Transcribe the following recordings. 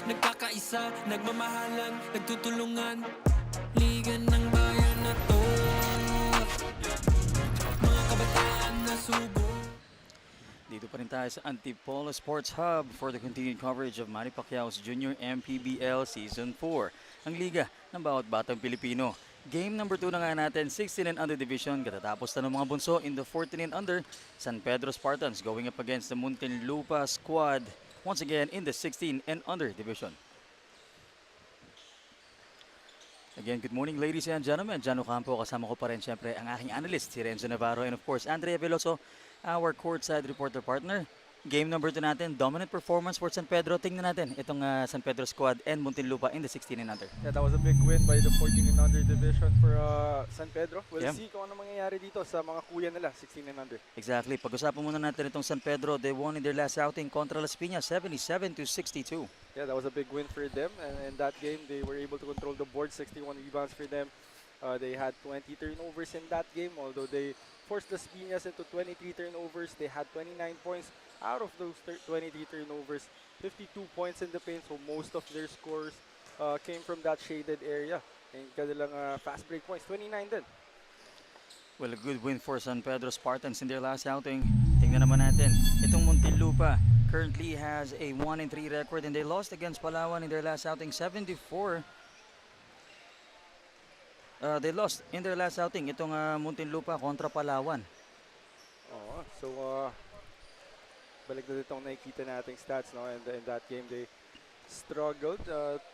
nagkakaisa, nagmamahalan, nagtutulungan. Liga ng bayan na to, mga kabataan na subo. Dito pa rin tayo sa Antipolo Sports Hub for the continued coverage of Manny Pacquiao's Junior MPBL Season 4, ang liga ng bawat batang Pilipino. Game number 2 na nga natin, 16 and under division, katatapos na ng mga bunso in the 14 and under, San Pedro Spartans going up against the Muntinlupa squad once again in the 16 and under division. Again, good morning ladies and gentlemen. Jan Ocampo, kasama ko pa rin siyempre ang aking analyst, si Renzo Navarro, and of course, Andrea Veloso, our courtside reporter partner. Game number 2 natin, dominant performance for San Pedro. Tingnan natin itong San Pedro squad and Muntinlupa in the 16 and under. Yeah, that was a big win by the 14 and under division for San Pedro. We'll see kung ano mangyayari dito sa mga kuya nila, 16 and under. Exactly. Pag-usapan muna natin itong San Pedro. They won in their last outing contra Las Piñas, 77-62. Yeah, that was a big win for them. And in that game, they were able to control the board, 61 rebounds for them. They had 20 turnovers in that game, although they forced Las Piñas into 23 turnovers. They had 29 points. Out of those 23 turnovers, 52 points in the paint, so most of their scores came from that shaded area. And kanilang fast break points, 29 din. Well, a good win for San Pedro Spartans in their last outing. Tingnan naman natin, itong Muntinlupa currently has a 1-3 record and they lost against Palawan in their last outing, 74. They lost in their last outing, itong Muntinlupa kontra Palawan. Oh, so balik na dito ang nakikita nating stats, no? And in that game, they struggled.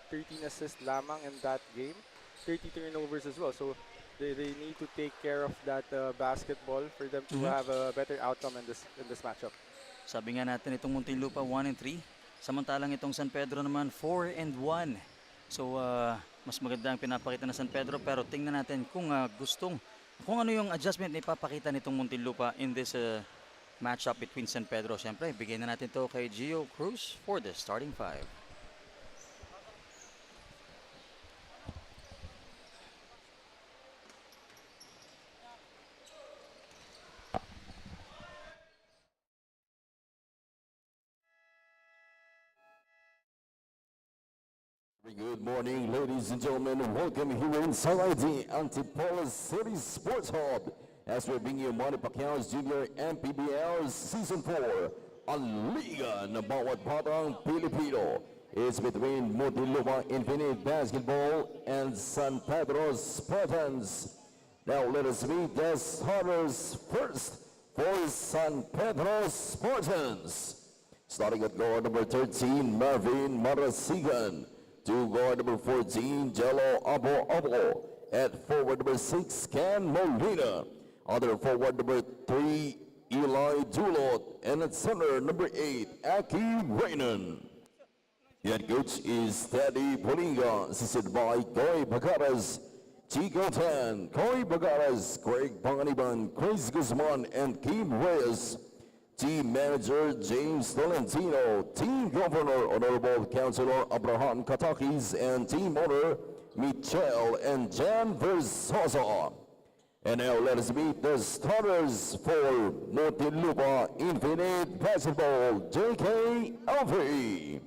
13 assists lamang in that game. 30 turnovers as well. So they need to take care of that basketball for them to have a better outcome in this matchup. Sabi nga natin itong Muntinlupa 1-3. Samantalang itong San Pedro naman 4-1. So mas maganda ang pinapakita na San Pedro, pero tingnan natin kung kung ano yung adjustment na ipapakita nitong Muntinlupa in this matchup between San Pedro. Siyempre, bigyan na natin to kay Gio Cruz for the starting 5. Good morning, ladies and gentlemen. Welcome here inside the Antipolo City Sports Hub as we bring you Manny Pacquiao's Junior MPBL Season 4, ang Liga ng Bawat Batang Pilipino. It's between Muntinlupa Infinite Basketball and San Pedro Spartans. Now let us meet the starters first for San Pedro Spartans. Starting at guard number 13, Marvin Marasigan. To guard number 14, Jello Abo. At forward number 6, Ken Molina. Other forward number 3, Eli Dulot. And at center number 8, Aki Reynan. Head coach is Teddy Polinga, assisted by Goy Bagaras, Chico Tan, Coy Bagaras, Greg Panganiban, Chris Guzman, and Kim Reyes. Team Manager James Tolentino, Team Governor Honorable Councilor Abraham Katakis, and Team Owner Michelle and Jan Versosa. And now let us meet the starters for Muntinlupa Infinite Basketball, J.K. Alfie.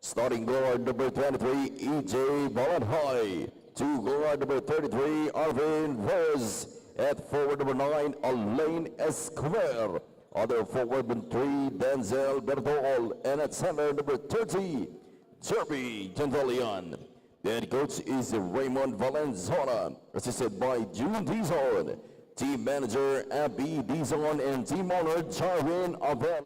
Starting guard number 23, E.J. Balanhay. To guard number 33, Arvin Reyes. At forward number 9, Alain Escobar. Other forward number 3, Denzel Bertol. And at center number 30, Jerby Gentilian. The head coach is Raymond Valenzuela, assisted by June Dizon. Team manager Abby Dizon and team owner Jarwin Abel.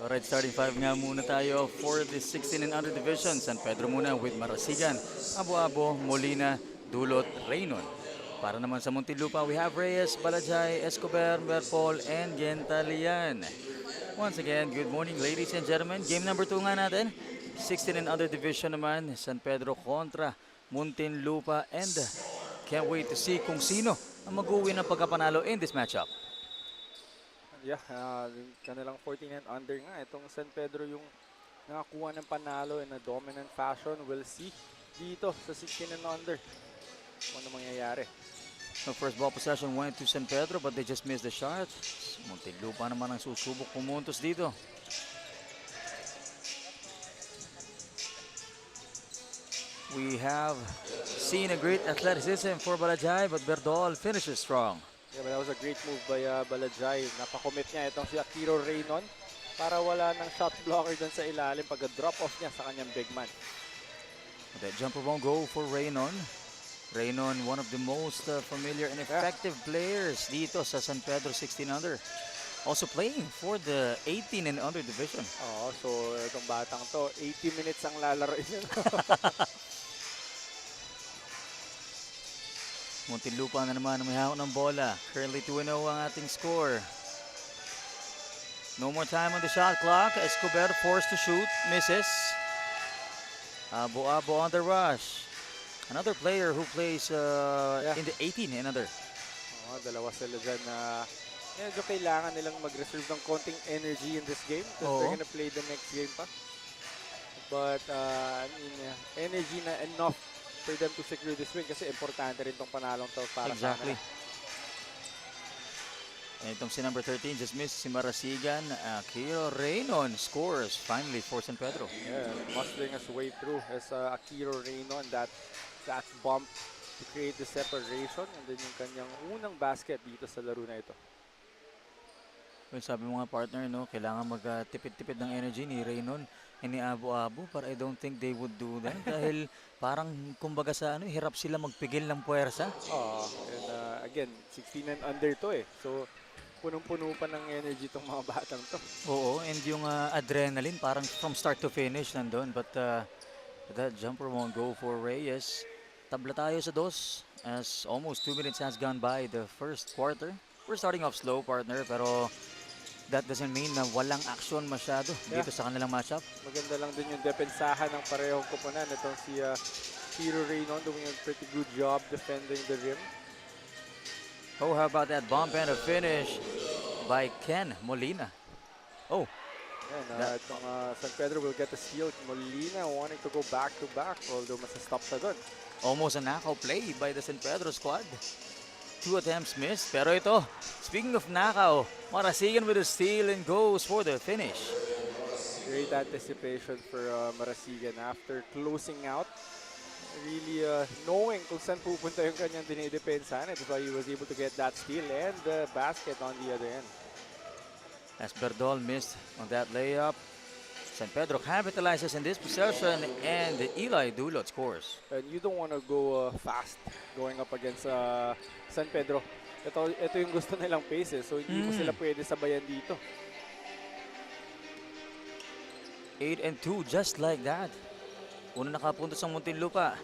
Alright, starting 5 nga muna tayo for the 16 and under division. San Pedro muna with Marasigan, Abo, Molina, Dulot, Reynon. Para naman sa Muntinlupa, we have Reyes, Balajay, Escobar, Berpol, and Gentalian. Once again, good morning ladies and gentlemen. Game number 2 nga natin. 16 and under division naman, San Pedro kontra Muntinlupa, and can't wait to see kung sino ang mag-uwi ng pagkapanalo in this matchup. Yeah, kanilang 14 and under nga. Itong San Pedro yung nakakuha ng panalo in a dominant fashion. We'll see dito sa 16 and under kung ano mangyayari. No, first ball possession went to San Pedro, but they just missed the shot. Muntinlupa naman ang susubok pumuntos dito. We have seen a great athleticism for Balajay, but Berdol finishes strong. Yeah, but that was a great move by Balajay. Napakommit niya itong si Akiro Raynon para wala ng shot blocker dun sa ilalim pag-drop off niya sa kanyang big man. That jumper won't go for Raynon. Raynon, one of the most familiar and effective players dito sa San Pedro 16 under. Also playing for the 18 and under division. Oo, so itong batang to, 80 minutes ang lalaroin niya. Muntinlupa na naman may hawak ng bola. Currently 2-0 ang ating score. No more time on the shot clock. Escobar forced to shoot. Misses. Abo on the rush. Another player who plays in the 18 and under. Oo, dalawa sila dyan na medyo kailangan nilang mag-reserve ng konting energy in this game because they're gonna play the next game pa. But, I mean, energy na enough for them to secure this win kasi importante rin tong panalong to para Exactly. sa And itong si number 13 just missed si Marasigan. Akiro Raynon scores finally for San Pedro. Yeah, mustering his way through as Akiro Raynon that bump to create the separation and then yung kanyang unang basket dito sa laro na ito. Well, sabi mo nga partner, no, kailangan magtipid-tipid ng energy ni Raynon and ni Abo-Abo, but I don't think they would do that dahil parang kumbaga sa hirap sila magpigil ng puwersa. And again, 16 and under to eh. So punong-puno pa ng energy tong mga batang to. Oo, and yung adrenaline parang from start to finish nandun, but that jumper won't go for Reyes. Tabla tayo sa dos as almost 2 minutes has gone by the first quarter. We're starting off slow partner, pero that doesn't mean na walang action masyado dito sa kanilang matchup. Maganda lang din yung depensahan ng parehong koponan. Itong si Akiro Raynon doing a pretty good job defending the rim. Oh, how about that bump and a finish by Ken Molina. Oh, And itong San Pedro will get a steal. Molina wanting to go back-to-back, although masastop siya doon. almost a knockout play by the San Pedro squad. 2 attempts missed, pero ito, speaking of knockout, Marasigan with a steal and goes for the finish. Great anticipation for Marasigan after closing out. Really knowing kung saan pupunta yung kanyang dinidepensahan. That's why he was able to get that steal and the basket on the other end. As Berdol missed on that layup, San Pedro capitalizes in this possession and Eli Dulot scores. And you don't want to go fast going up against San Pedro. Ito yung gusto nilang pace eh. So hindi mo sila pwede sabayan dito. 8 and 2 just like that. Una nakapunta sa Muntinlupa.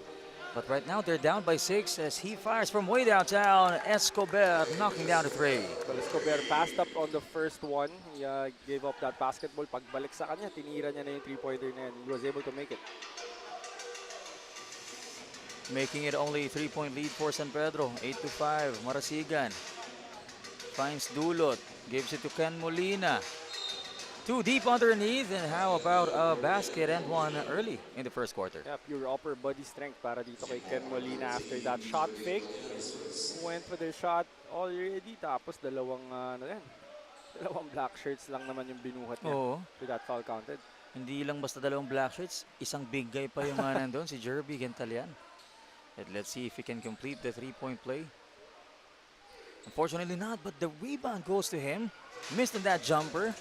But right now they're down by 6 as he fires from way downtown. Escobar knocking down the 3. But Escobar passed up on the first one. He gave up that basketball. Pagbalik sa kanya, tinira niya na yung 3-pointer na yan. He was able to make it. Making it only a 3-point lead for San Pedro. 8-5. Marasigan finds Dulot. Gives it to Ken Molina. 2 deep underneath, and how about a basket and one early in the first quarter? Yeah, pure upper body strength para dito kay Ken Molina after that shot fake. Went for the shot already, tapos dalawang black shirts lang naman yung binuhat niya. Oo. To that foul counted. Hindi lang basta dalawang black shirts, isang big guy pa yung nandun, si Jerby Gentalian. And let's see if he can complete the 3-point play. Unfortunately not, but the rebound goes to him. Missed on that jumper.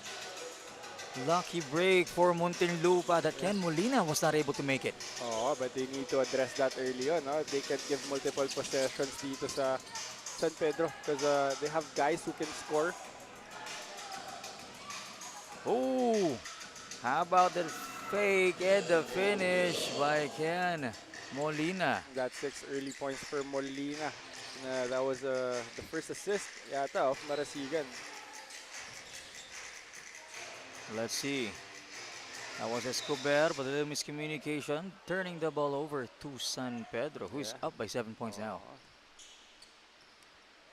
Lucky break for Muntinlupa that Ken Molina was not able to make it. Oh, but they need to address that early on. No? They can give multiple possessions dito sa San Pedro because they have guys who can score. Oh, how about the fake and the finish by Ken Molina. Got 6 early points for Molina. That was the first assist yata of Marasigan. Let's see. That was Escobar, but a little miscommunication, turning the ball over to San Pedro, who is up by 7 points now.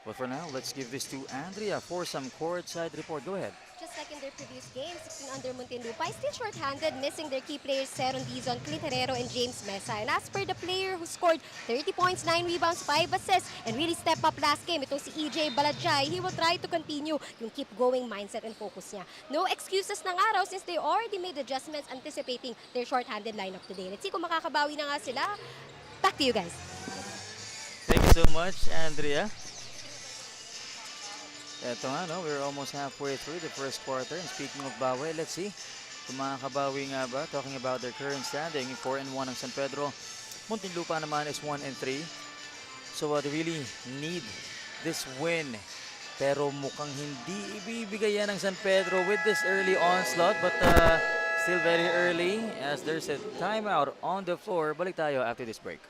But for now, let's give this to Andrea for some courtside report. Go ahead. Just like in their previous game, 16 under Muntinlupa is still short-handed, missing their key players Seron Dizon, Clint Herrero, and James Mesa. And as per the player who scored 30 points, 9 rebounds, 5 assists, and really step up last game, itong si EJ Balajay, he will try to continue yung keep-going mindset and focus niya. No excuses ng araw since they already made adjustments anticipating their short-handed lineup today. Let's see kung makakabawi na nga sila. Back to you guys. Thank you so much, Andrea. Eto nga, no? We're almost halfway through the first quarter. And speaking of bawi, let's see kung makakabawi nga ba. Talking about their current standing, 4-1 ang San Pedro. Muntinlupa naman is 1-3. So they really need this win. Pero mukhang hindi ibibigay yan ng San Pedro with this early onslaught. But still very early as there's a timeout on the floor. Balik tayo after this break.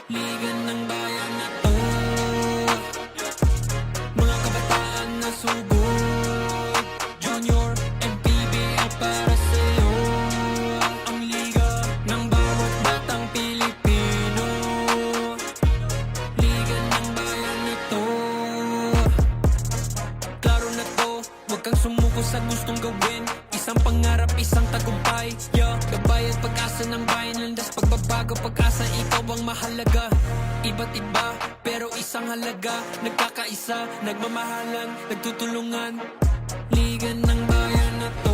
Liga ng bayan na to, mga kabataan na sugod, Junior and PBL para sa'yo. Ang liga ng bawat batang Pilipino, Liga ng bayan na to. Klaro na to, huwag kang sumuko sa gustong gawin. Isang pangarap, isang tagumpay, yeah. Gabay at pag-asa ng bayan, landas pagbabago, pag-asa, ikaw ang mahalaga. Iba't iba, pero isang halaga. Nagkakaisa, nagmamahalan, nagtutulungan. Liga ng bayan na to.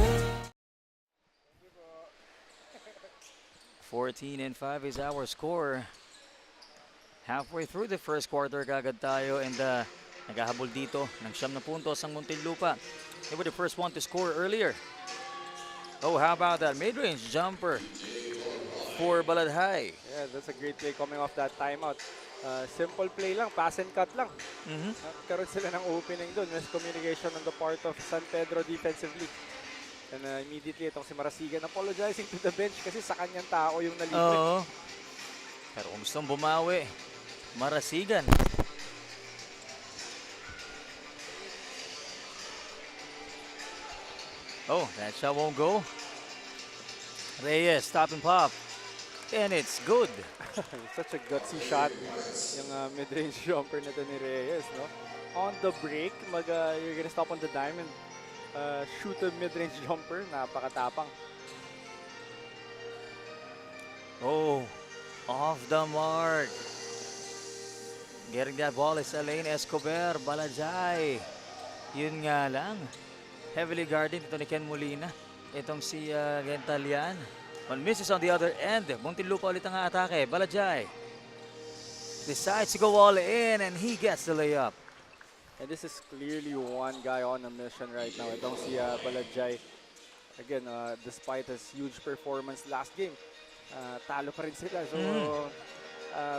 14-5 is our score. Halfway through the first quarter kagad tayo and naghahabol dito ng 9 na puntos ang Muntinlupa. They were the first one to score earlier. Oh, how about that mid-range jumper for Baladhay? Yeah, that's a great play coming off that timeout. Simple play lang, pass and cut lang. Karoon sila ng opening doon. Miscommunication on the part of San Pedro defensively. And immediately itong si Marasigan apologizing to the bench kasi sa kanyang tao yung nalipit. Oo. Pero kung gustong bumawi, Marasigan. Oh, that shot won't go. Reyes, stop and pop. And it's good. Such a gutsy shot yung mid-range jumper na to ni Reyes, no? On the break, you're gonna stop on the dime and shoot a mid-range jumper. Napakatapang. Oh, off the mark. Getting that ball is Elaine Escobar, Balajay. Yun nga lang. Heavily guarded ito ni Ken Molina. Itong si Gentalian. One misses on the other end. Muntinlupa ulit ang atake. Balajay decides to go all in and he gets the layup. And this is clearly one guy on a mission right now. Itong si Balajay. Again, despite his huge performance last game, talo pa rin sila. So,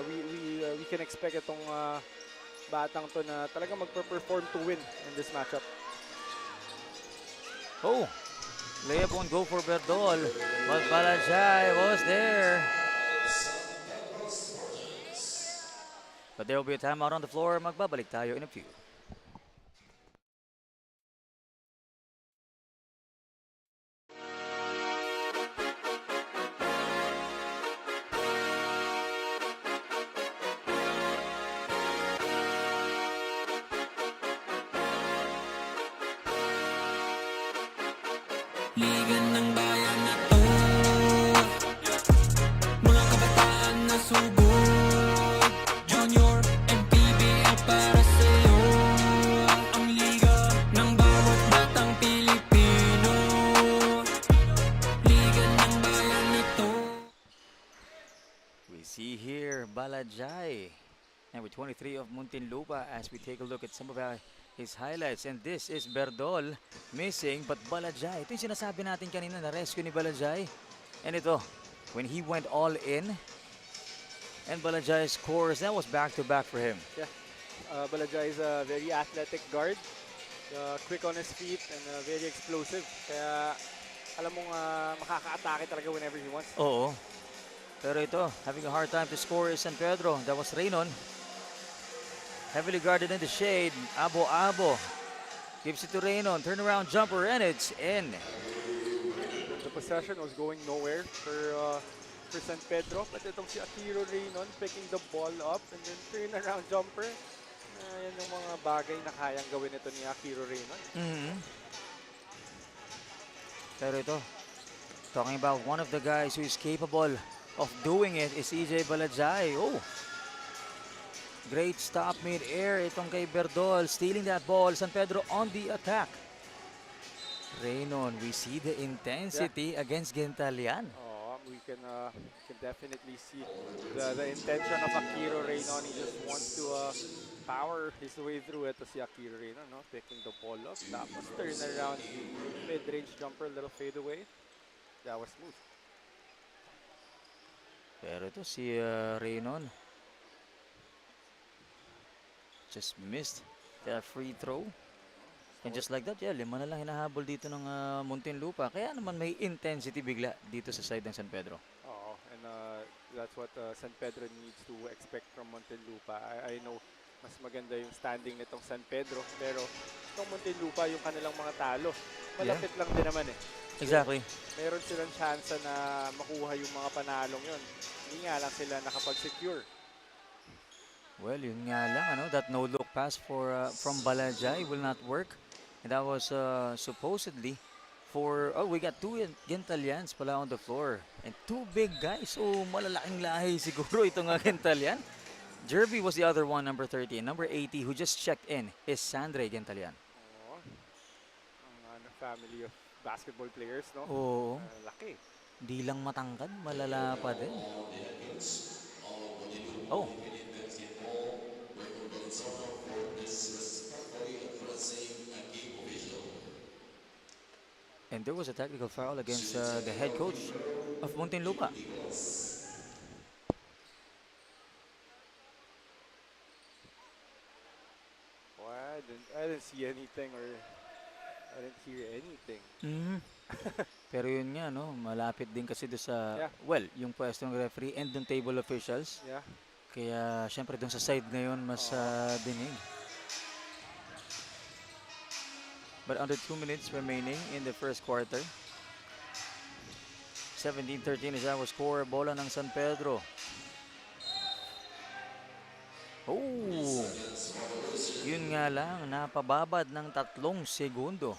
we can expect itong batang to na talaga magpe-perform to win in this matchup. Oh, layup won't go for Berdol, but Balajay was there. But there will be a timeout on the floor. Magbabalik tayo in a few. Liga ng bayan na to, mga kabataan na sugod, Junior and PBL para sa'yo. Ang liga ng bawat batang Pilipino, Liga ng bayan na to. We see here Balajay, number 23 of Muntinlupa, as we take a look at some of his highlights. And this is Berdol missing, but Balajay, ito yung sinasabi natin kanina, na-rescue ni Balajay. And ito, when he went all in and Balajay scores, that was back-to-back for him. Yeah, Balajay is a very athletic guard, quick on his feet and very explosive. Kaya alam mong makaka-atake talaga whenever he wants. Oo. Pero ito, having a hard time to score is San Pedro. That was Reynon. Heavily guarded in the shade. Abo gives it to Reynon. Turnaround jumper and it's in. The possession was going nowhere for San Pedro. But itong si Akiro Reynon picking the ball up and then turnaround jumper. Yan yung mga bagay na kayang gawin ito ni Akiro Reynon. Pero ito, talking about one of the guys who is capable of doing it is EJ Balajay. Oh! Great stop mid-air itong kay Berdol. Stealing that ball. San Pedro on the attack. Reynon, we see the intensity against Gintalian. We can definitely see the intention of Akiro Reynon. He just wants to power his way through it. Si Akiro Reynon, no? Picking the ball up. Tapos turn around, mid-range jumper, little fade away. That was smooth. Pero ito si Reynon just missed that free throw. And just like that, yeah, 5 na lang hinahabol dito ng Muntinlupa. Kaya naman may intensity bigla dito sa side ng San Pedro. And that's what San Pedro needs to expect from Muntinlupa. I know mas maganda yung standing nitong San Pedro, pero itong Muntinlupa yung kanilang mga talo. Malapit lang din naman eh. Exactly. Meron silang chance na makuha yung mga panalong yun. Hindi nga lang sila nakapag-secure. Well, yun nga lang, that no-look pass from Balajay will not work. And that was supposedly for, we got 2 Gintalians pala on the floor. And 2 big guys. So, malalaking lahi siguro itong Gintalian. Jerby was the other one, number 30. And number 80, who just checked in, is Sandre Gintalian. Ang family of basketball players, no? Oo. Laki. Di lang matangkad, malala pa din. Oh. And there was a technical foul against the head coach of Muntinlupa. Well, I didn't see anything or I didn't hear anything. Pero yun nga, malapit din kasi doon sa, yung pwesto ng referee and yung table officials. Yeah. Kaya, syempre, doon sa side ngayon, mas dinig. But under 2 minutes remaining in the first quarter. 17-13 is our score. Bola ng San Pedro. Oh! Yun nga lang, napababad ng 3 segundo.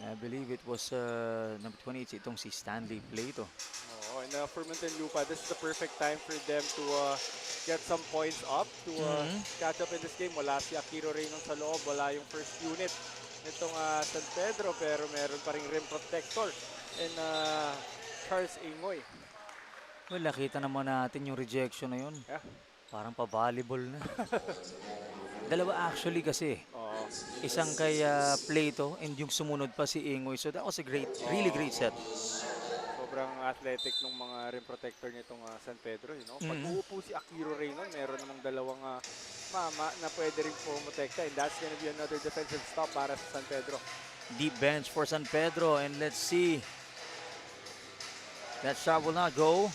I believe it was number 28, itong si Stanley Plato. And for Muntinlupa, this is the perfect time for them to get some points up to catch up in this game. Wala si Akiro Reynon sa loob, wala yung first unit nitong San Pedro, pero meron pa ring rim protector and Charles Ingoy. Well, nakita naman natin yung rejection na yun. Yeah. Parang pa-volleyball na. Dalawa actually kasi. Isang kay Plato and yung sumunod pa si Ingoy. So that was a really great set. Sobrang athletic ng mga rim protector nitong San Pedro. Pag uupo si Akiro Reynon, meron namang dalawang mama na pwede rin pumotekta. And that's gonna be another defensive stop para sa San Pedro. Deep bench for San Pedro. And let's see. That shot will not go.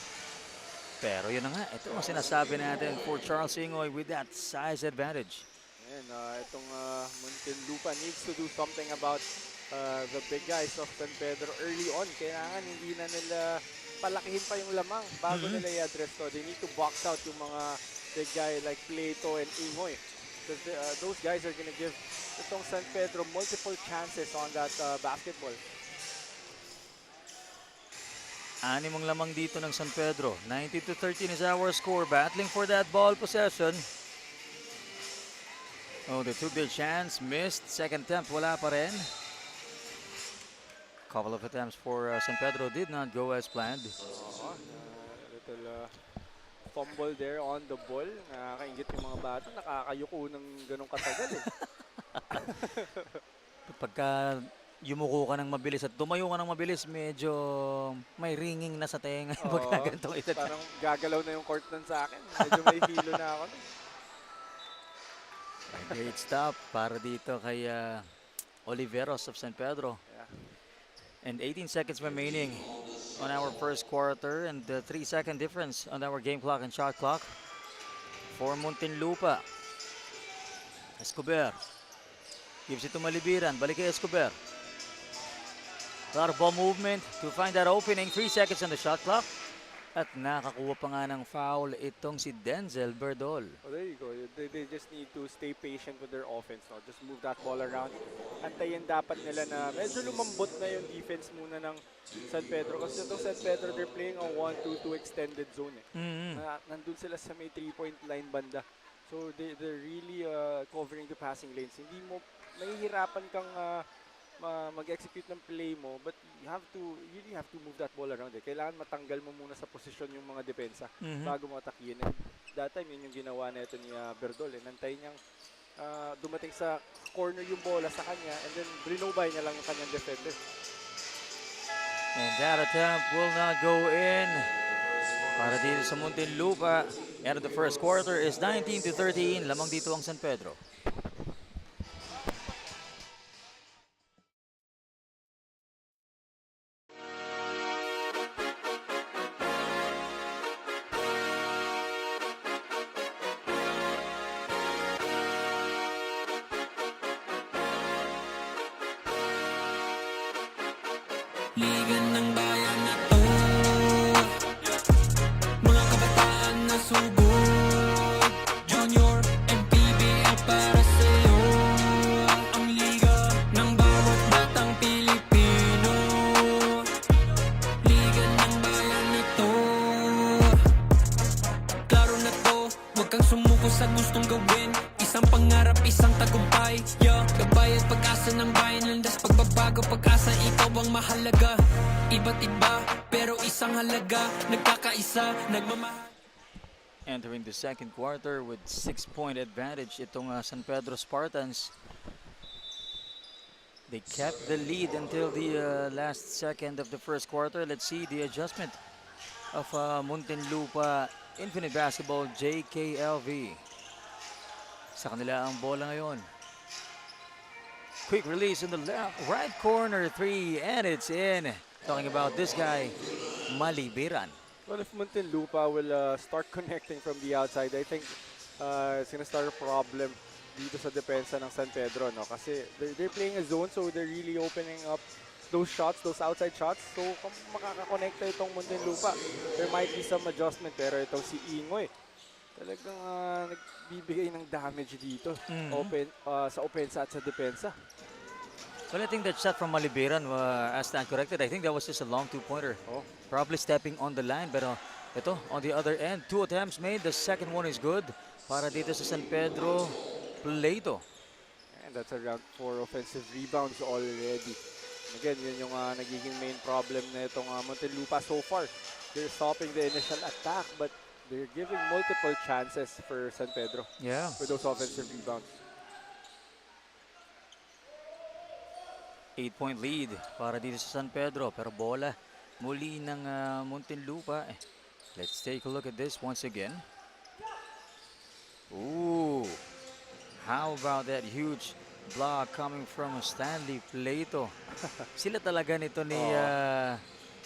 Pero yun na nga. Ito ang sinasabi natin for Charles Ingoy with that size advantage. And itong Muntinlupa needs to do something about the big guys of San Pedro early on. Kailangan hindi na nila palakihin pa yung lamang bago nila i-address to. They need to box out yung mga big guy like Plato and Ingoy. Because those guys are gonna give itong San Pedro multiple chances on that basketball. 6 lamang dito ng San Pedro. 19-13 is our score. Battling for that ball possession. Oh, they took their chance. Missed. Second attempt, wala pa rin. Couple of attempts for San Pedro did not go as planned. Little fumble there on the ball. Nakakaingit yung mga bata. Nakakayuko ng ganong katagal eh. Pagka yumuko ka ng mabilis at tumayo ka ng mabilis, medyo may ringing na sa tenga. Pagka ganitong edad. Parang gagalaw na yung court nun sa akin. Medyo may hilo na ako. Great stop para dito kay Oliveros of San Pedro. Yeah. And 18 seconds remaining on our first quarter and the 3-second difference on our game clock and shot clock for Muntinlupa. Escobar gives it to Malibiran. Balik kay Escobar. A lot of ball movement to find that opening. 3 seconds on the shot clock. At nakakuha pa nga ng foul itong si Denzel Berdol. Oh, there you go. They just need to stay patient with their offense. No? Just move that ball around. Antayin dapat nila na medyo lumambot na yung defense muna ng San Pedro. Kasi itong San Pedro, they're playing a 1-2-2 extended zone. Nandun sila sa may 3-point line banda. So they're really covering the passing lanes. Hindi mo, mahihirapan kang mag-execute ng play mo, but you really have to move that ball around. Kailangan matanggal mo muna sa posisyon yung mga depensa bago mo atakihin. And that time, yun yung ginawa na ito ni Berdol. Nantay niyang dumating sa corner yung bola sa kanya and then brinobay niya lang yung kanyang defender. And that attempt will not go in. Para dito sa Muntinlupa. End of the first quarter is 19-13. Lamang dito ang San Pedro. Liga ng bayan na to, mga kabataan na sugod, Junior and PBL para sa'yo. Ang liga ng bawat batang Pilipino, liga ng bayan na to. Klaro na to, huwag kang sumuko sa gustong gawin. Isang pangarap, isang tagumpay, yeah. Gabay at pag-asa ng bayan, landas pagbabago, pag-asa, ikaw ang mahalaga. Iba't iba, pero isang halaga, nagkakaisa, nagmamahal. Entering the second quarter with 6-point advantage itong San Pedro Spartans. They kept the lead until the last second of the first quarter. Let's see the adjustment of Muntinlupa Infinite Basketball JKLV. Sa kanila ang bola ngayon. Quick release in the left, right corner, 3, and it's in. Talking about this guy, Malibiran. Well, if Muntinlupa will start connecting from the outside, I think it's gonna start a problem dito sa depensa ng San Pedro, no? Kasi they're playing a zone, so they're really opening up those shots, those outside shots. So kung makakakonekta itong Muntinlupa, there might be some adjustment. Pero itong si Ingoy, talagang nagbibigay ng damage dito sa opensa at sa depensa. Well, I think that shot from Malibiran, as stand corrected, I think that was just a long two-pointer. Oh. Probably stepping on the line, pero ito, on the other end, 2 attempts made. The second one is good para dito sa San Pedro Pleito. And that's around 4 offensive rebounds already. And again, yun yung nagiging main problem na itong Muntinlupa so far. They're stopping the initial attack, but they're giving multiple chances for San Pedro Yeah. with those offensive rebounds. 8-point lead para dito sa San Pedro. Pero bola muli ng Muntinlupa. Let's take a look at this once again. Ooh. How about that huge block coming from Stanley Pleito? Sila talaga nito ni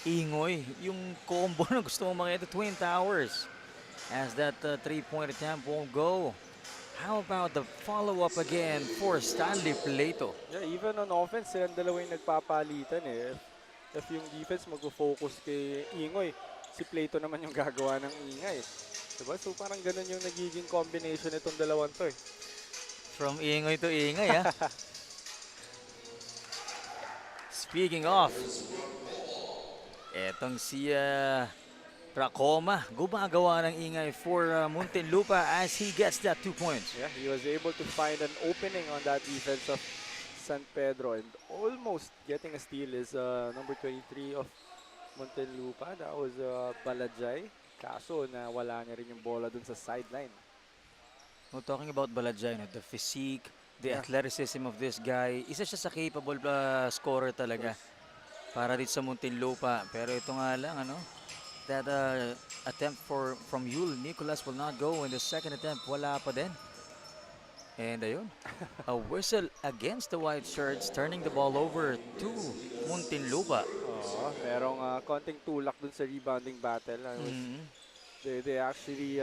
Ingoy. Yung combo na gusto mong makita, Twin Towers. As that 3-point attempt won't go. How about the follow-up again for Stanley Pleito? Yeah, even on offense, silang dalawa yung nagpapalitan eh. If yung defense mag-focus kay Ingoy, si Pleito naman yung gagawa ng ingay. Diba? So parang ganun yung nagiging combination itong dalawang to eh. From Ingoy to Ingay, ha? Speaking of, etong si Racoma, gumagawa ng ingay for Muntinlupa as he gets that 2 points. Yeah, he was able to find an opening on that defense of San Pedro and almost getting a steal is number 23 of Muntinlupa. That was Balajay. Kaso na wala niya rin yung bola dun sa sideline. Well, talking about Balajay, no, the physique, the athleticism of this guy, isa siya sa capable scorer talaga para dito sa Muntinlupa. Pero ito nga lang, ano, that attempt from Yul Nicolas will not go. In the second attempt, wala pa din. And ayun, a whistle against the white shirts, turning the ball over to Muntinlupa. Merong konting tulak dun sa rebounding battle. They actually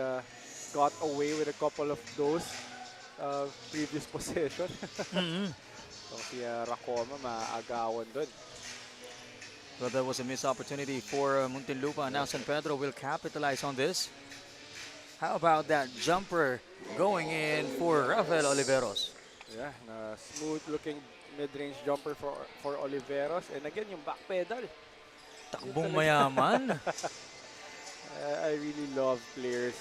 got away with a couple of those previous possession. So si Racoma maagawan dun. Well, that was a missed opportunity for Muntinlupa. Now San Pedro will capitalize on this. How about that jumper going in for Rafael Oliveros? Yeah, na smooth looking mid-range jumper for Oliveros. And again, yung back pedal. Takbong mayaman. I really love players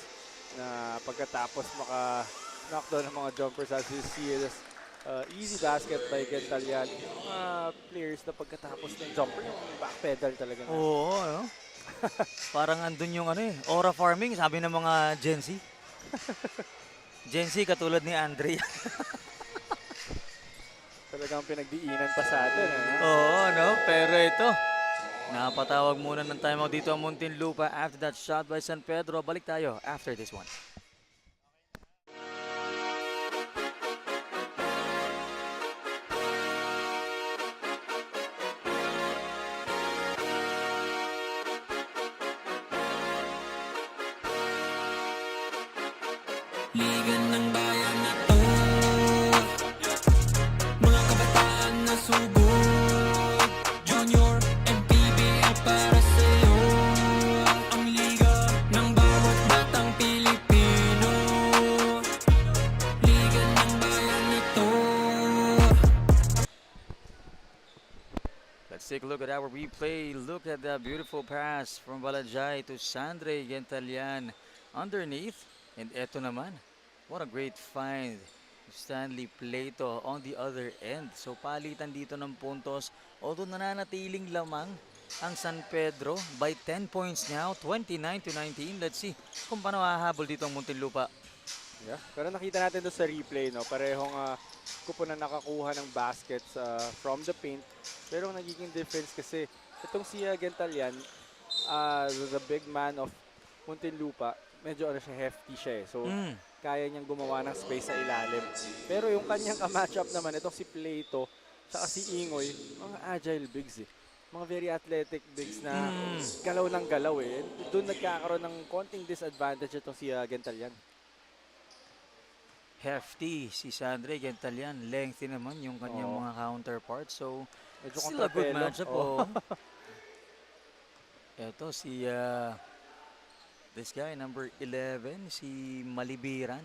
na pagkatapos maka-knock down ng mga jumpers, as you see this easy basket by Gentalian. Yung mga players na pagkatapos ng jumper, yung back pedal talaga. Oo, ano? Parang andun yung aura farming, sabi ng mga Gen Z. Gen Z katulad ni Andre. Talagang pinagdiinan pa sa atin. Oo, pero ito, napatawag muna ng timeout dito ang Muntinlupa after that shot by San Pedro. Balik tayo after this one. Liga ng bayan na to, mga kabataan na sugod, Junior MPBL para sa'yo. Ang liga ng bawat batang Pilipino, liga ng bayan na to. Let's take a look at our replay. Look at that beautiful pass from Balajay to Sandre Gentalian underneath. And eto naman, what a great find. Stanley Plato on the other end. So palitan dito ng puntos. Although nananatiling lamang ang San Pedro by 10 points now, 29-19. Let's see kung paano hahabol dito ang Muntinlupa. Yeah, pero nakita natin doon sa replay, no, parehong kupo na nakakuha ng baskets from the paint. Pero ang nagiging difference kasi, itong si Gentalian, the big man of Muntinlupa, medyo hefty siya eh. So, kaya niyang gumawa ng space sa ilalim. Pero yung kanyang ka-matchup naman, itong si Plato, saka si Ingoy, mga agile bigs eh. Mga very athletic bigs na galaw ng galaw eh. Doon nagkakaroon ng konting disadvantage itong si Gentalian. Hefty si Sandre Gentalian. Lengthy naman yung kanyang mga counterparts. So, Medyo still a good kontrapelo. matchup. Oh. Ito si this guy, number 11, si Malibiran,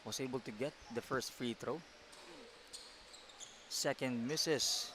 was able to get the first free throw. Second misses.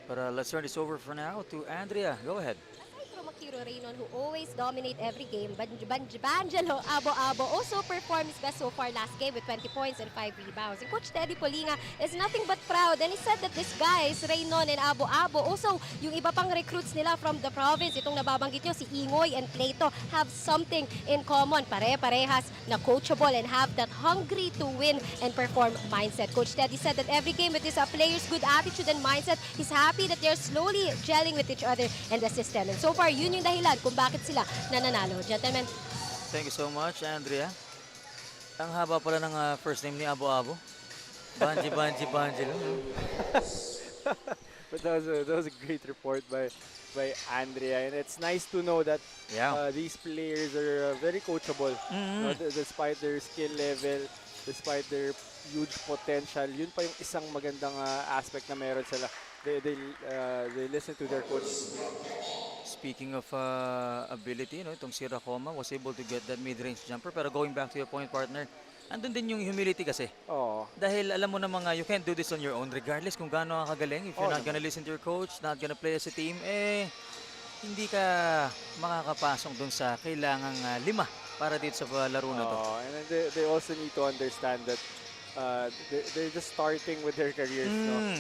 But let's turn this over for now to Andrea. Go ahead. Aside from Akiro Reynon, who always dominate every game, Banjelo Abo-Abo also performed his best so far last game with 20 points and 5 rebounds. And Coach Teddy Polinga is nothing but proud, and he said that these guys, Reynon and Abo-Abo, also yung iba pang recruits nila from the province, itong nababanggit nyo, si Ingoy and Plato, have something in common. Pare-parehas na coachable and have that hungry to win and perform mindset. Coach Teddy said that every game with his players' good attitude and mindset, he's happy that they're slowly gelling with each other and the system. And so far, yun yung dahilan kung bakit sila nananalo. Gentlemen. Thank you so much, Andrea. Ang haba pala ng first name ni Abo-Abo. Banji. But that was a great report by Andrea, and it's nice to know that these players are very coachable. Despite their skill level, despite their huge potential, yun pa yung isang magandang aspect na meron sila. They listen to their coach. Speaking of ability, itong si Racoma was able to get that mid-range jumper. Pero going back to your point, partner, andun din yung humility kasi. Dahil alam mo na you can't do this on your own regardless kung gaano ka kagaling. If you're not gonna listen to your coach, not gonna play as a team, hindi ka makakapasok dun sa kailangang 5 para dito sa laro na to. And they also need to understand that they're just starting with their careers.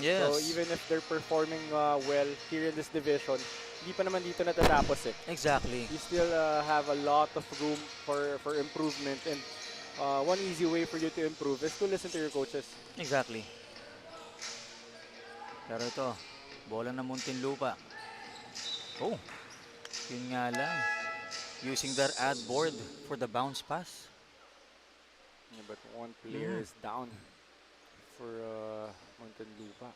Yes. So even if they're performing well here in this division, hindi pa naman dito natatapos eh. Exactly. You still have a lot of room for improvement, and one easy way for you to improve is to listen to your coaches. Exactly. Pero ito, bola ng Muntinlupa. Oh, yun nga lang. Using their ad board for the bounce pass. Yeah, but one player is down for Muntinlupa.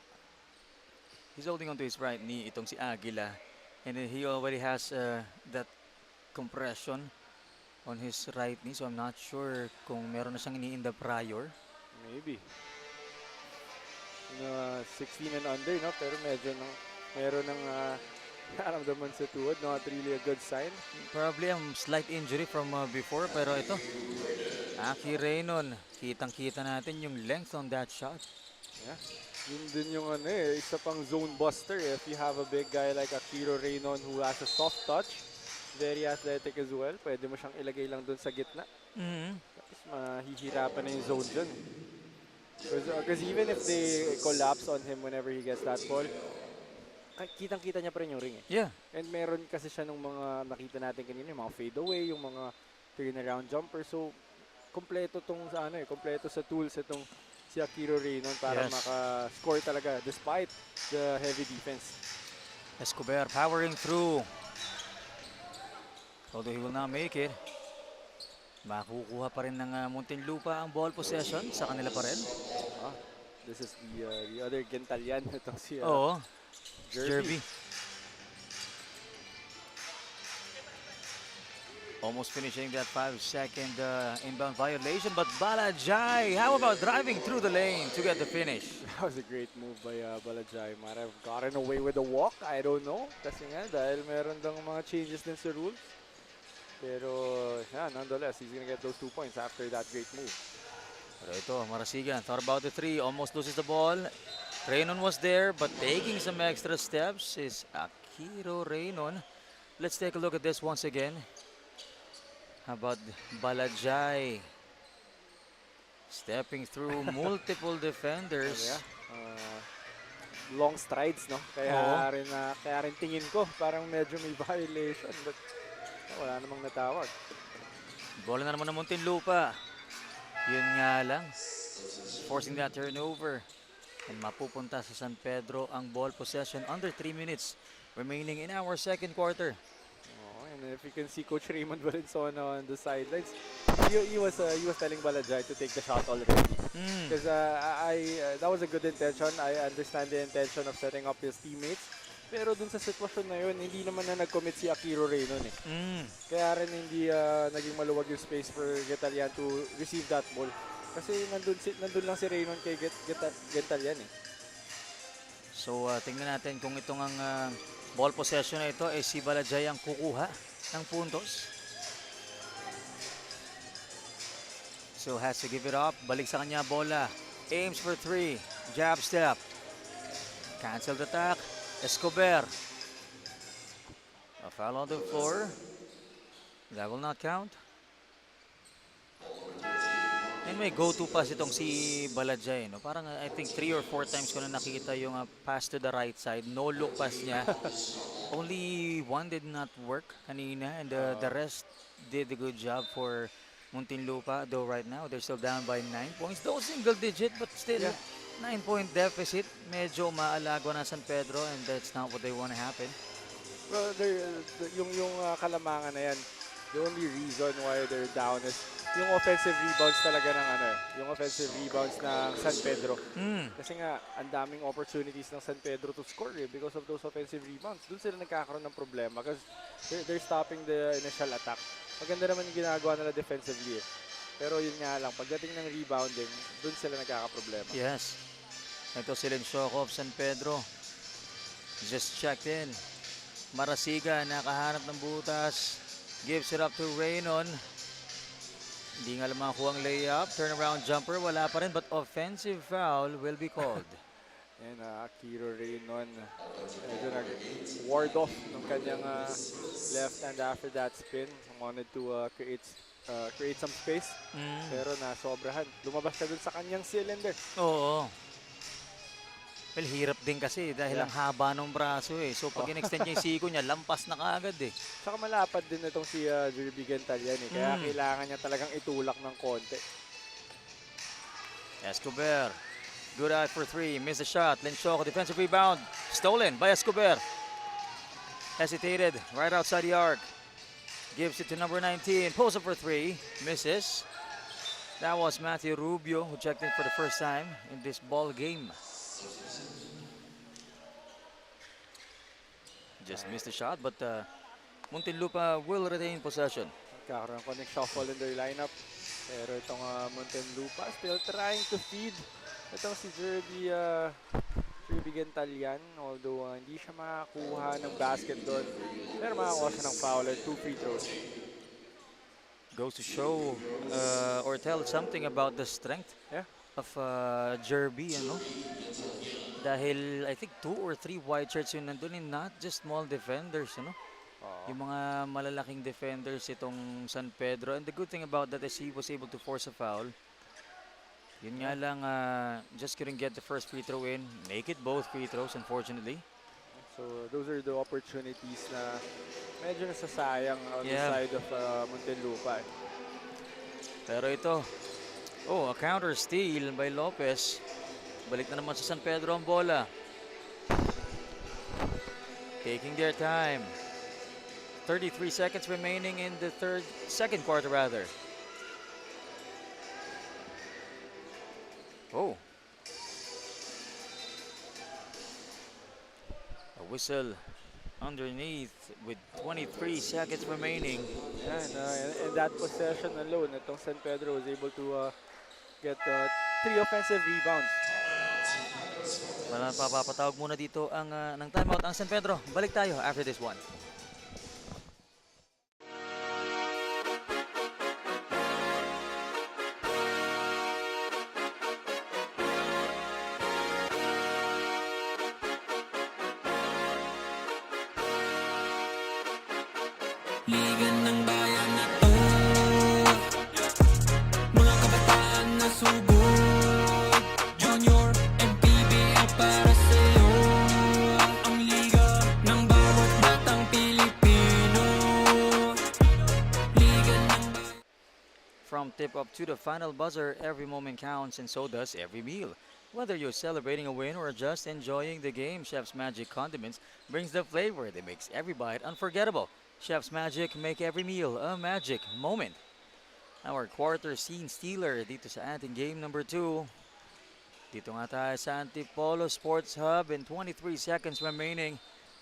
He's holding on to his right knee, itong si Aguila. And then he already has that compression on his right knee. So I'm not sure kung meron na siyang iniinda prior. Maybe. 16 and under, no? Pero medyo meron ng naramdaman sa tuhod. Not really a good sign. Probably a slight injury from before. Pero ito, Aki Reynon, kitang-kita natin yung length on that shot. Yeah. Yun din yung isa pang zone buster. If you have a big guy like Akiro Reynon who has a soft touch, very athletic as well, pwede mo siyang ilagay lang dun sa gitna. Tapos mahihirapan na yung zone dun. Because even if they collapse on him whenever he gets that ball, kitang-kita niya pa rin yung ring eh. Yeah. And meron kasi siya nung mga nakita natin kanina, yung mga fade away, yung mga turnaround jumper. So, kompleto kompleto sa tools itong si Akiro Reynon para Yes. maka-score talaga despite the heavy defense. Escobar powering through. Although he will not make it. Makukuha pa rin ng Muntinlupa ang ball possession sa kanila pa rin. This is the other Gentalian itong si Oo, Jerby. Jerby. Almost finishing that 5-second inbound violation, but Balajay, how about driving through the lane to get the finish? That was a great move by Balajay. Might have gotten away with a walk, I don't know. Kasi nga, dahil meron dang mga changes din sa rules. Pero, yeah, nonetheless, he's gonna get those 2 points after that great move. Pero ito, Marasigan, thought about the three, almost loses the ball. Reynon was there, but taking some extra steps is Akiro Reynon. Let's take a look at this once again. How about Balajay? Stepping through multiple defenders. Yeah. Long strides, no? Kaya rin tingin ko parang medyo may violation, but wala namang natawag. Bola na naman ng Muntinlupa. Yun nga lang. Forcing that turnover. And mapupunta sa San Pedro ang ball possession under 3 minutes remaining in our second quarter. And if you can see Coach Raymond Valenzuela on the sidelines, he was telling Balajay to take the shot already. Because that was a good intention. I understand the intention of setting up his teammates. Pero dun sa sitwasyon na yun, hindi naman na nag-commit si Akiro Reynon eh. Kaya rin hindi naging maluwag yung space for Getalian to receive that ball. Kasi nandun lang si Reynon kay Getalian eh. So tingnan natin kung itong ang ball possession na ito ay si Balajay ang kukuha ng puntos. So has to give it up. Balik sa kanya bola. Aims for 3. Jab step. Canceled attack. Escobar. A foul on the floor. That will not count. And may go-to pass itong si Balajay. No? Parang I think 3 or 4 times ko na nakikita yung pass to the right side. No look pass niya. Only one did not work kanina and the rest did a good job for Muntinlupa. Though right now they're still down by 9 points. Though single digit but still 9-point deficit. Medyo maalagwa na San Pedro and that's not what they want to happen. Well, yung kalamangan na yan, the only reason why they're down is yung offensive rebounds talaga ng yung offensive rebounds ng San Pedro. Kasi nga, ang daming opportunities ng San Pedro to score because of those offensive rebounds. Doon sila nagkakaroon ng problema because they're stopping the initial attack. Maganda naman yung ginagawa nila defensively eh. Pero yun nga lang, pagdating ng rebounding, doon sila nagkakaproblema. Yes. Ito si Lensyoko of San Pedro. Just checked in. Marasiga, nakahanap ng butas. Gives it up to Reynon. Hindi nga lang makakuha ang layup. Turnaround jumper, wala pa rin. But offensive foul will be called. And Akiro Reynon medyo nag-ward off ng kanyang left hand after that spin. Wanted to create some space. Pero nasobrahan. Lumabas na dun sa kanyang cylinder. Oo. Well, hirap din kasi dahil ang haba ng braso eh. So pag in-extend niya yung siko niya, lampas na kaagad eh. Saka malapad din itong si Jerby Gentalian eh. Kaya kailangan niya talagang itulak ng konti. Escobar. Good eye for 3. Missed the shot. Lensyoko, defensive rebound. Stolen by Escobar. Hesitated right outside the arc. Gives it to number 19. Pulls up for 3. Misses. That was Matthew Rubio who checked in for the first time in this ball game. just missed the shot, but Muntinlupa will retain possession. Kakaroon ko ng shuffle in their lineup. Pero itong Muntinlupa still trying to feed. Itong si Jerby Gentalian. Although hindi siya makakuha ng basket doon. Pero makakuha siya ng foul and 2 free throws. Goes to show or tell something about the strength Yeah. of Jerby, ano? Dahil I think 2 or 3 white shirts yun nandun, and not just small defenders, ano? Yung mga malalaking defenders itong San Pedro. And the good thing about that is he was able to force a foul. Yun nga lang, just couldn't get the first free throw in. Make it both free throws, unfortunately. So those are the opportunities na medyo nasasayang on the Yeah. side of Muntinlupa. Pero ito, a counter steal by Lopez. Balik na naman sa San Pedro ang bola. Taking their time. 33 seconds remaining in the second quarter rather. Oh. A whistle underneath with 23 seconds remaining. Yeah, and that possession alone, itong San Pedro was able to get 3 offensive rebounds. Papapatawag muna dito ang ng timeout ang San Pedro. Balik tayo after this one. Liga ng bayan na to, mga kabataan na sugod, Junior and PBL para sa'yo. Ang liga ng bawat batang Pilipino. Liga ng bayan. From tip-up to the final buzzer, every moment counts and so does every meal. Whether you're celebrating a win or just enjoying the game, Chef's Magic Condiments brings the flavor that makes every bite unforgettable. Chef's Magic, make every meal a magic moment. Our quarter scene stealer dito sa ating game number 2. Dito nga tayo sa Antipolo Sports Hub, and 23 seconds remaining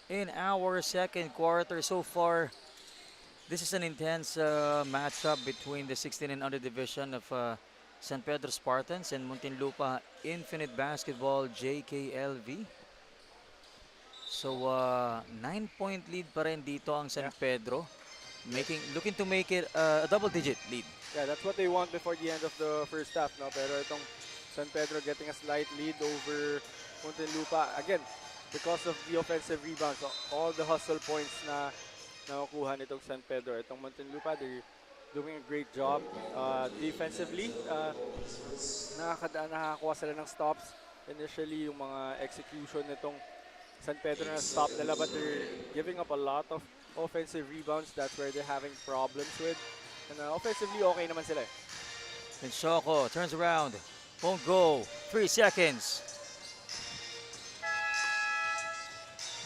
in our second quarter. So far, this is an intense matchup between the 16 and under division of San Pedro Spartans and Muntinlupa Infinite Basketball JKLV. So 9-point lead pa rin dito ang San Pedro, looking to make it a double-digit lead. Yeah, that's what they want before the end of the first half, no? Pero itong San Pedro getting a slight lead over Muntinlupa. Again, because of the offensive rebounds, so all the hustle points na nakukuha nitong San Pedro. Itong Muntinlupa, they're doing a great job defensively. Nakakuha sila ng stops. Initially, yung mga execution nitong San Pedro na stop nila, but they're giving up a lot of offensive rebounds. That's where they're having problems with. And offensively, okay naman sila. And Shoko turns around, won't go, 3 seconds.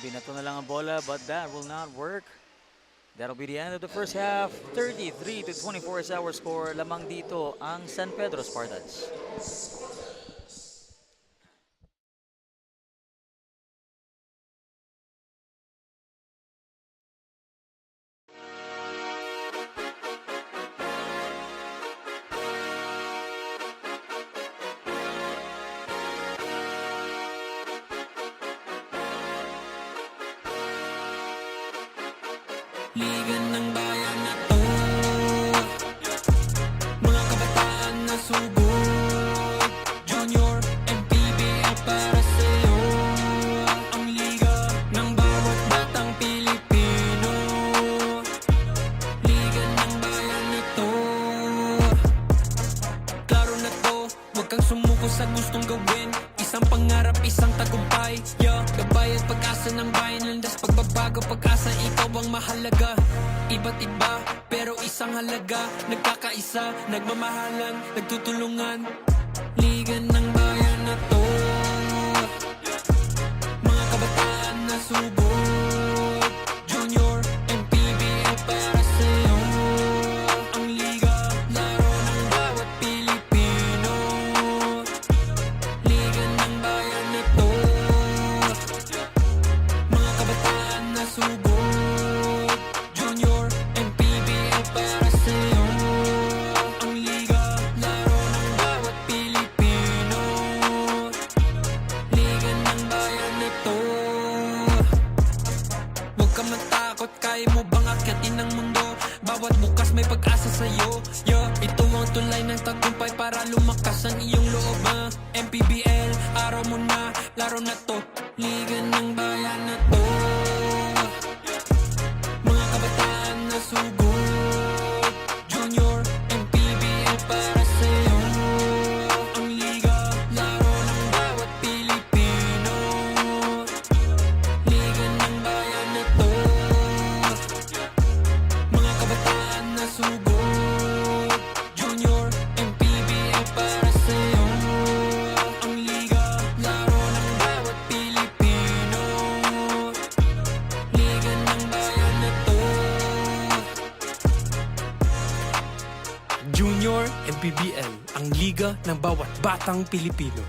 Binato na lang ang bola, but that will not work. That'll be the end of the first half. 33-24 is our score. Lamang dito ang San Pedro Spartans. Liga ng bayan na to, mga kabataan na sugod, Junior and PBL para sa'yo. Ang liga ng bawat batang Pilipino. Liga ng bayan na to, klaro na to, huwag kang sumuko sa gustong gawin. Isang pangarap, isang tagumpay, yeah. Gabay at pag-asa ng bayan, landas pagbabago, pag-asa, ikaw ang mahalaga. Iba't iba, pero isang halaga. Nagkakaisa, nagmamahalan, nagtutulungan. Liga ng bayan na to, mga kabataan na subok, Junior and PBL para sa'yo. Ang liga, laro ng bawat Pilipino. Liga ng bayan na to, mga kabataan na sugod. Junior and PBL para sa'yo. Ang liga, laro ng bawat Pilipino. Liga ng bayan na to. Huwag ka matakot, kaya mo bang akyatin ang mundo? Bawat bukas may pag-asa sa'yo. Ito ang tulay ng tagumpay para lumakas ang iyong loob. MPBL, araw mo na, laro na to. Liga ng bayan na to. Mga kabataan na sugod. Junior, MPBL para sa'yo. Ang liga, laro ng bawat Pilipino. Liga ng bayan na to. Mga kabataan na sugod. Junior, MPBL para sa'yo. Ang liga, laro ng bawat Pilipino. Liga ng bayan na to. Junior MPBL, ang liga ng bawat batang Pilipino.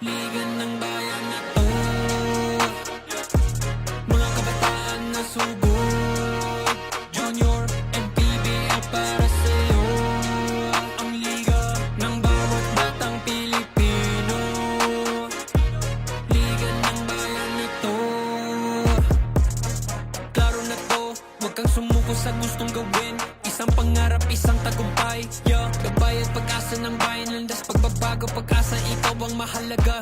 Liga ng bayan na to. Mga kabataan na sugod. Junior, MPBL para sa'yo. Ang liga ng bawat batang Pilipino. Liga ng bayan na to. Klaro na to, huwag kang sumuko sa gustong gawin. Isang pangarap, isang tagumpay. Gabay at pag-asa ng bayan. Landas pagbabago, pag-asa, ikaw ang mahalaga.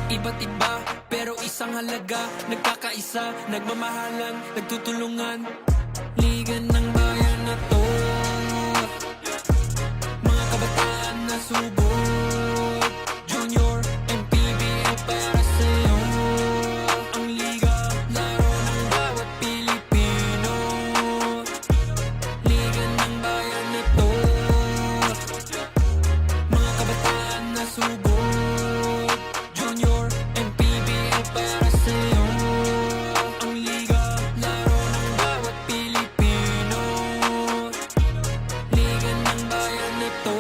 Iba't iba, pero isang halaga. Nagkakaisa, nagmamahalan, nagtutulungan. Liga ng bayan na to. Mga kabataan na sugod. Junior, MPBL para sa'yo. Ang liga, laro ng bawat Pilipino. Liga ng bayan na to. Mga kabataan na sugod. Junior, MPBL para sa'yo. Ang liga, laro ng bawat Pilipino. Liga ng bayan na to.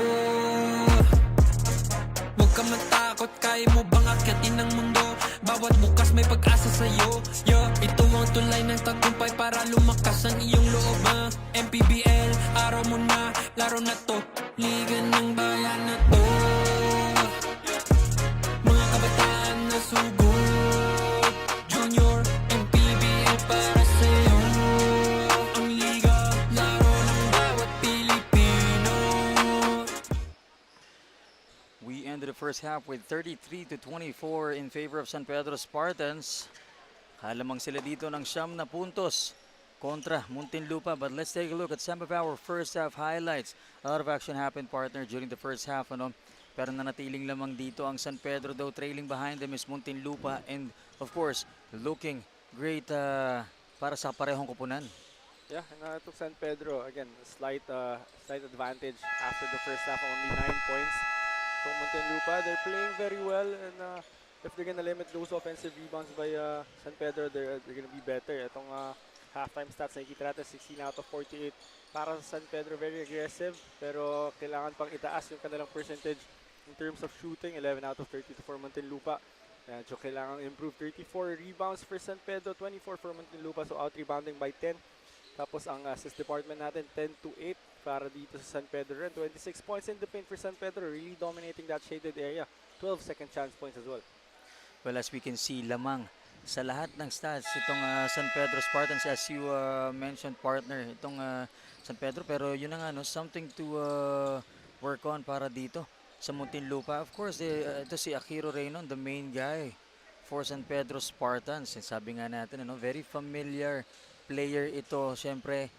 Huwag ka matakot, kaya mo bang akyatin ang mundo? Bawat bukas may pag-asa sa'yo. Ito ang tulay ng tagumpay para lumakas ang iyong loob. MPBL, araw mo na, laro na to. Liga ng bayan na to. Mga kabataan na sugod. Junior, MPBL para sa'yo. Ang liga, laro ng bawat Pilipino. We ended the first half with 33-24 in favor of San Pedro Spartans. Halamang sila dito ng 9 na puntos kontra Muntinlupa. But let's take a look at some of our first half highlights. A lot of action happened, partner, during the first half. Pero nanatiling lamang dito ang San Pedro, though trailing behind them is Muntinlupa. And of course, looking great para sa parehong kupunan. Yeah, and to San Pedro, again, slight advantage after the first half, only 9 points. So Muntinlupa, they're playing very well, and if they're gonna limit those offensive rebounds by San Pedro, they're gonna be better. Itong halftime stats, nakikita natin 16 out of 48 para sa San Pedro, very aggressive, pero kailangan pang itaas yung kanilang percentage in terms of shooting. 11 out of 32 for Muntinlupa. So kailangan improve. 34 rebounds for San Pedro, 24 for Muntinlupa, so out rebounding by 10. Tapos ang assist department natin, 10-8 para dito sa San Pedro. And 26 points in the paint for San Pedro, really dominating that shaded area. 12 second chance points as well. Well, as we can see, lamang sa lahat ng stats itong San Pedro Spartans, as you mentioned, partner, itong San Pedro. Pero yun na nga, no, something to work on para dito sa Muntinlupa. Of course, ito si Akiro Reynon, the main guy for San Pedro Spartans. Sabi nga natin, very familiar player ito. Siyempre,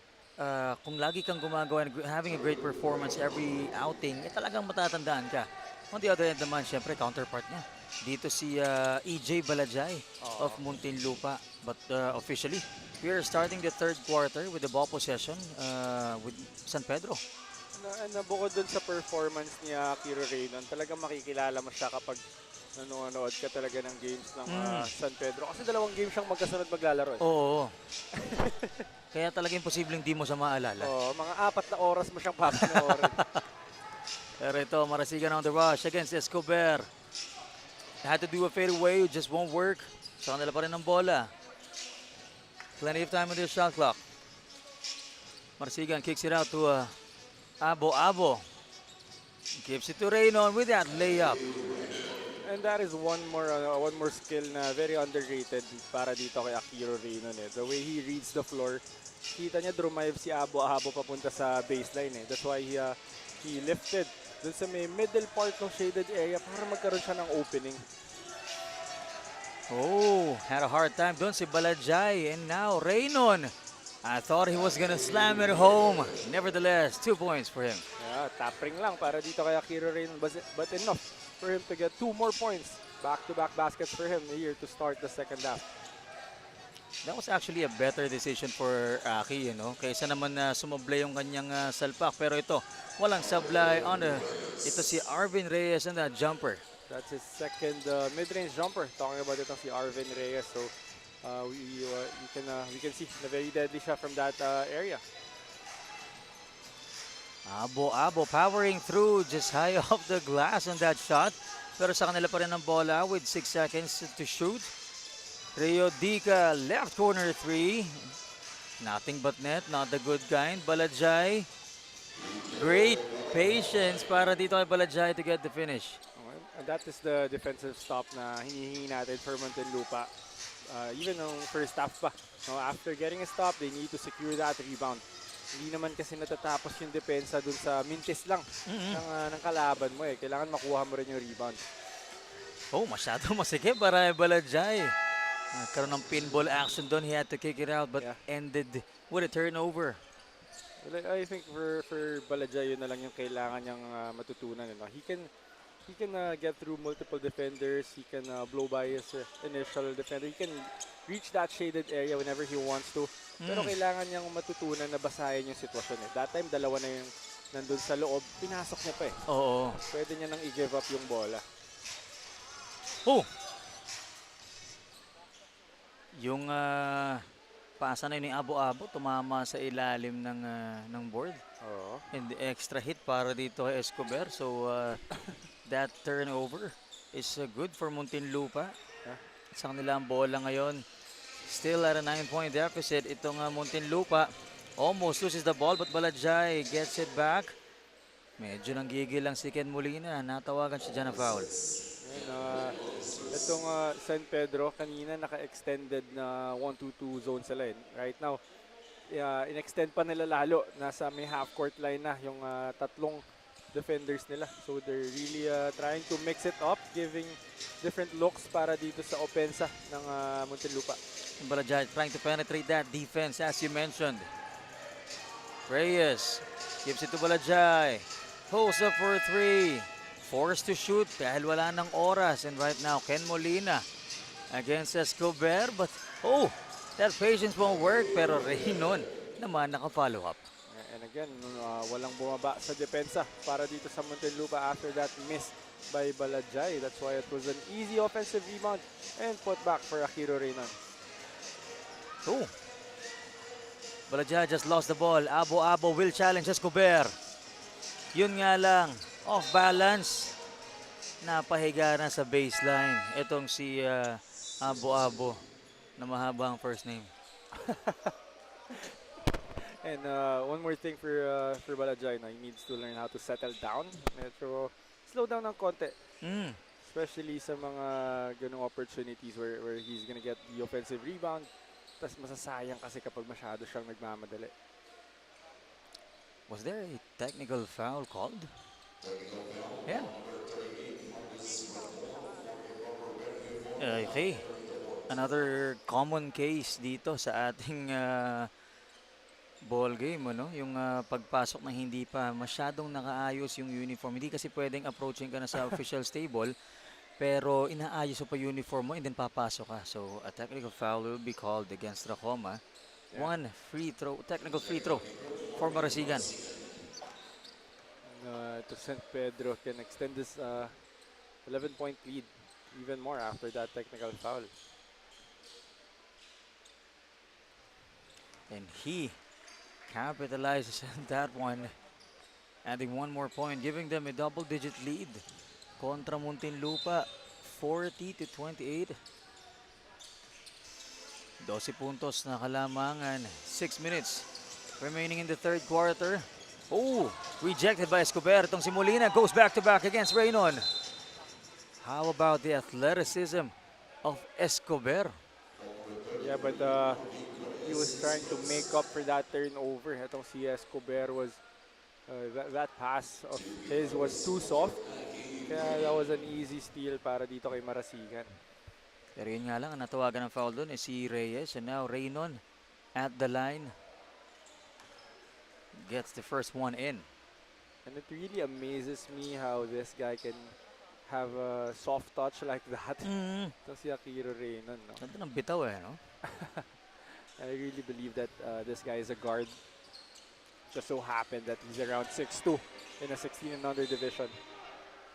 kung lagi kang gumagawa and having a great performance every outing, talagang matatandaan ka. On the other hand naman, siyempre, counterpart niya. Dito si EJ Balajay of Muntinlupa. But officially, we are starting the third quarter with the ball possession with San Pedro. Bukod dun sa performance ni Kiro Reynon, talagang makikilala mo siya kapag nanonood ka talaga ng games ng San Pedro. Kasi dalawang games siyang magkasunod maglalaro. Oo. Kaya talagang imposibleng di mo siya maalala. Mga 4 na oras mo siyang papanoorin. Pero ito, Marasigan on the rush against Escobar. Had to do a fadeaway, it just won't work. Sa kanila pa rin ang bola. Plenty of time on their shot clock. Marasigan kicks it out to Abo. Gives it to Reynon with that layup. And that is one more skill na very underrated para dito kay Akiro Reynon. The way he reads the floor, kita niya drumive si Abo papunta sa baseline. That's why he lifted dun sa may middle part ng shaded area para magkaroon siya ng opening. Oh, had a hard time doon si Balajay. And now Reynon. I thought he was gonna slam it home. Nevertheless, 2 points for him. Yeah, tap ring lang para dito kay Akiro Reynon, but enough for him to get 2 more points. Back-to-back baskets for him here to start the second half. That was actually a better decision for Aki, kaysa naman na sumablay yung kanyang salpak. Pero ito, walang sablay ito si Arvin Reyes and that jumper. That's his second mid-range jumper. Talking about it si Arvin Reyes. So we can see na very deadly siya from that area. Abo powering through just high off the glass on that shot. Pero sa kanila pa rin ang bola with 6 seconds to shoot. Rio Dica, left corner 3. Nothing but net, not the good kind. Balajay, great patience para dito kay Balajay to get the finish. Okay. And that is the defensive stop na hinihingi natin for Muntinlupa. Even on first half pa. After getting a stop, they need to secure that rebound. Hindi naman kasi natatapos yung depensa dun sa mintis lang ng kalaban mo. Kailangan makuha mo rin yung rebound. Oh, masyado masikip para Balajay. Nagkaroon ng pinball action doon. He had to kick it out but ended with a turnover. Well, I think for Balajay, yun na lang yung kailangan niyang matutunan. He can get through multiple defenders. He can blow by his initial defender. He can reach that shaded area whenever he wants to. Pero kailangan niyang matutunan na basahin yung sitwasyon. That time, dalawa na yung nandun sa loob. Pinasok niya pa Oo. Pwede niya nang i-give up yung bola. Oh! Yung pasa na yun ni Abo tumama sa ilalim ng board. Oo. And the extra hit para dito kay Escobar. So, that turnover is good for Muntinlupa. Sa kanila ang bola ngayon. Still at a 9-point deficit. Itong Muntinlupa almost loses the ball but Balajay gets it back. Medyo nang gigil lang si Ken Molina. Natawagan siya dyan na foul. Itong San Pedro, kanina naka-extended na 1-2-2 zone sila. Right now, in-extend pa nila lalo. Nasa may half-court line na yung tatlong defenders nila. So they're really trying to mix it up, giving different looks para dito sa opensa ng Muntinlupa. Balajay trying to penetrate that defense as you mentioned. Reyes gives it to Balajay. Pulls up for 3. Forced to shoot dahil wala ng oras. And right now, Ken Molina against Escobar. But, that patience won't work. Pero Reynon naman naka-follow up. And again, walang bumaba sa depensa para dito sa Muntinlupa after that miss by Balajay. That's why it was an easy offensive rebound and put back for Akiro Reynon. Balajay just lost the ball. Abo will challenge Escobar. Yun nga lang, off balance. Napahiga na sa baseline. Itong si Abo na mahaba ang first name. And one more thing for Balajay, he needs to learn how to settle down. Medyo slow down ng konti. Especially sa mga ganung opportunities where he's gonna get the offensive rebound. Tapos masasayang kasi kapag masyado siyang nagmamadali. Was there a technical foul called? Yeah. Okay. Another common case dito sa ating ball game, yung pagpasok na hindi pa masyadong nakaayos yung uniform. Hindi kasi pwedeng approaching ka na sa official stable, pero inaayos mo pa uniform mo and then papasok ka. So a technical foul will be called against Racoma. One free throw, technical free throw for Marasigan. to San Pedro can extend this 11-point lead even more after that technical foul. And he capitalizes on that one, adding one more point, giving them a double-digit lead. Kontra Muntinlupa, 40-28. 12 puntos na kalamangan. 6 minutes remaining in the third quarter. Oh, rejected by Escobar. Itong si Molina goes back-to-back against Reynon. How about the athleticism of Escobar? Yeah, but he was trying to make up for that turnover. Itong si Escobar was, that pass of his was too soft. Kaya that was an easy steal para dito kay Marasigan. Pero yun nga lang, ang natawagan ng foul doon is si Reyes. And now Reynon at the line gets the first one in. And it really amazes me how this guy can have a soft touch like that. Itong si Akiro Reynon, no? Ganda ng bitaw eh, no? I really believe that this guy is a guard. Just so happened that he's around 6'2" in a 16 and under division.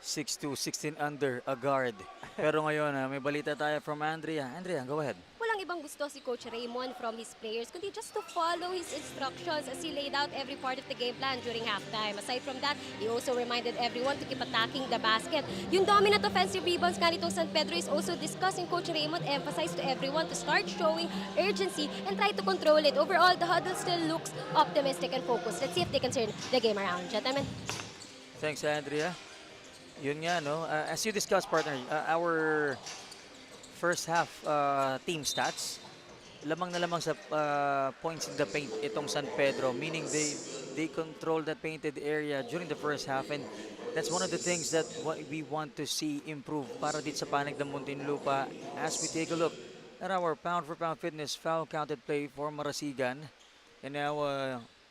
6'2", 16 under, a guard. Pero ngayon, may balita tayo from Andrea. Andrea, go ahead. Walang ibang gusto si Coach Raymond from his players, kundi just to follow his instructions as he laid out every part of the game plan during halftime. Aside from that, he also reminded everyone to keep attacking the basket. Yung dominant offensive rebounds nga nitong San Pedro is also discussed, and Coach Raymond emphasized to everyone to start showing urgency and try to control it. Overall, the huddle still looks optimistic and focused. Let's see if they can turn the game around. Gentlemen. Thanks, Andrea. Yun nga, no? As you discussed, partner, our first half team stats, lamang na lamang sa points in the paint itong San Pedro, meaning they control that painted area during the first half, and that's one of the things that we want to see improve para dito sa panig ng Muntinlupa as we take a look at our pound-for-pound fitness foul counted play for Marasigan, and now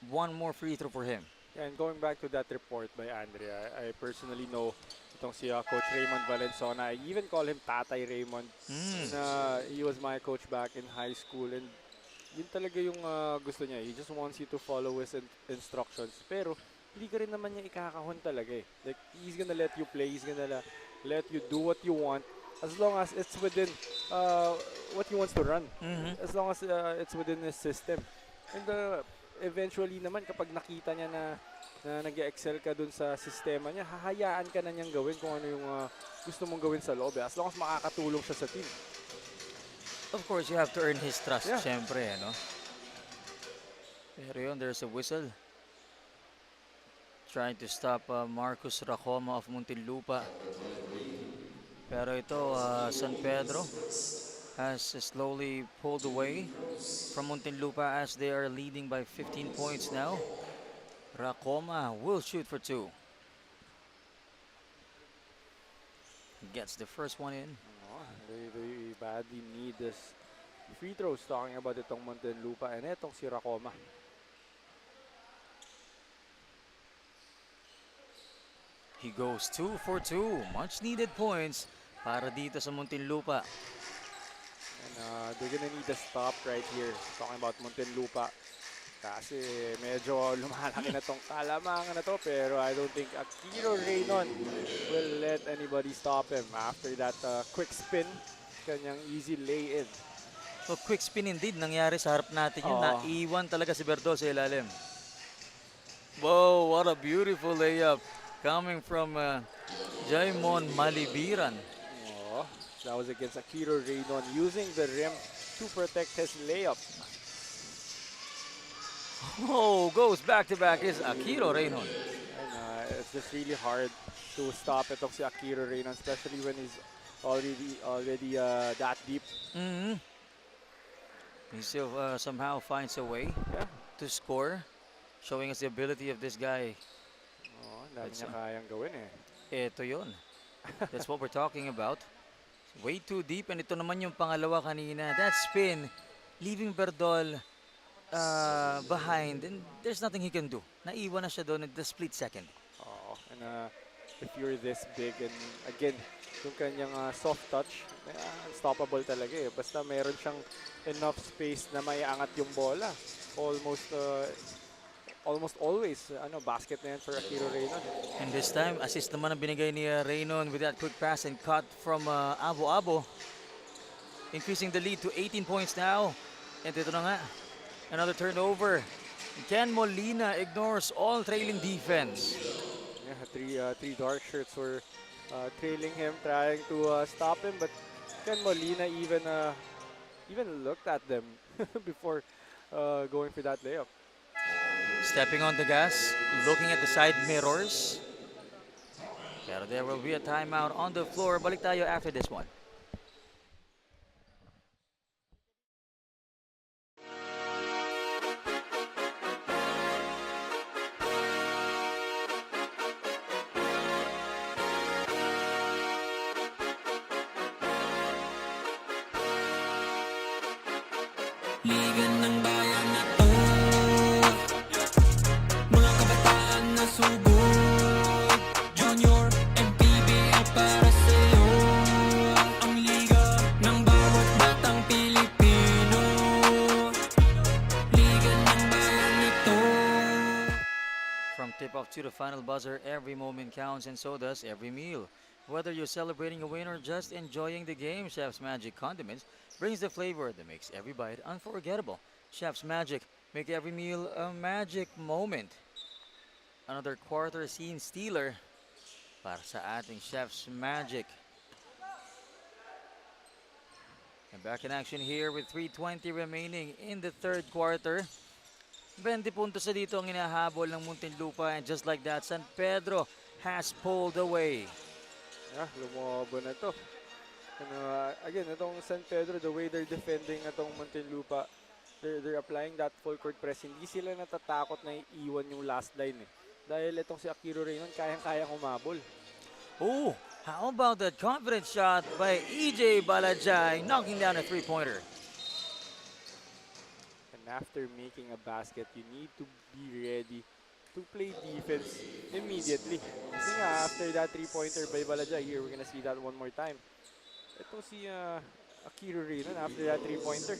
one more free throw for him. And going back to that report by Andrea, I personally know itong si Coach Raymond Valenzuela. I even call him Tatay Raymond. He was my coach back in high school, and yun talaga yung gusto niya. He just wants you to follow his instructions. Pero hindi ka rin naman niya ikakahon talaga eh. Like, he's gonna let you play. He's gonna let you do what you want as long as it's within what he wants to run. As long as it's within his system. And eventually naman, kapag nakita niya na nag-excel ka dun sa sistema niya, hahayaan ka na niyang gawin kung ano yung gusto mong gawin sa loob. As long as makakatulong siya sa team. Of course, you have to earn his trust, Yeah. syempre, no? Pero yun, there's a whistle. Trying to stop Marcus Racoma of Muntinlupa. Pero ito, San Pedro has slowly pulled away from Muntinlupa as they are leading by 15 points now. Racoma will shoot for 2. Gets the first one in. They badly need this free throws, talking about itong Muntinlupa, and itong si Racoma. He goes 2 for 2. Much needed points para dito sa Muntinlupa. And they're gonna need a stop right here. Talking about Muntinlupa. Kasi medyo lumalaki na tong kalamangan na to, pero I don't think Akiro Reynon will let anybody stop him after that quick spin. Kanyang easy lay-in. So quick spin indeed, nangyari sa harap natin yun. Naiwan talaga si Berdol sa ilalim. Wow, what a beautiful layup coming from Jaimon Malibiran. Oh, that was against Akiro Reynon using the rim to protect his layup. Oh, goes back-to-back is Akiro Reynon. And it's just really hard to stop itong si Akiro Reynon, especially when he's already that deep. He still somehow finds a way to score, showing us the ability of this guy. Oh, dami niya kayang gawin eh. Ito yun. That's what we're talking about. Way too deep, and ito naman yung pangalawa kanina. That spin, leaving Berdol behind, and there's nothing he can do. Naiwan na siya doon at the split second. Oh, and if you're this big, and again, yung kanyang soft touch, unstoppable talaga eh. Basta meron siyang enough space na maiangat yung bola. Almost almost always basket na yan for Akiro Reynon. And this time, assist naman ang binigay ni Reynon with that quick pass and cut from Abo Abo. Increasing the lead to 18 points now. And ito na nga, another turnover. Ken Molina ignores all trailing defense. Yeah, three dark shirts were trailing him, trying to stop him, but Ken Molina even looked at them before going for that layup. Stepping on the gas, looking at the side mirrors. Pero there will be a timeout on the floor. Balik tayo after this one. Liga ng bayan na to, mga kabataan na sugod, Junior MPBL para sa'yo. Ang liga ng bawat batang Pilipino, Liga ng bayan na to. From tip-off to the final buzzer, every moment counts and so does every meal. Whether you're celebrating a win or just enjoying the game, Chef's Magic Condiments brings the flavor that makes every bite unforgettable. Chef's Magic, make every meal a magic moment. Another quarter scene stealer para sa ating Chef's Magic. And back in action here with 3:20 remaining in the third quarter. 20 puntos na dito ang inahabol ng Muntinlupa, and just like that, San Pedro has pulled away. Yeah, lumobo na to. And again, itong San Pedro, the way they're defending itong Muntinlupa, they're applying that full court press. Hindi sila natatakot na iiwan yung last line eh. Dahil itong si Akiro Reynon, kayang-kaya kumabol. Oh, how about that confident shot by EJ Balajay, knocking down a three-pointer. And after making a basket, you need to be ready to play defense immediately. Kasi nga, after that three-pointer by Balajay, here we're gonna see that one more time. Ito si Akiro Reynon, after that three-pointer,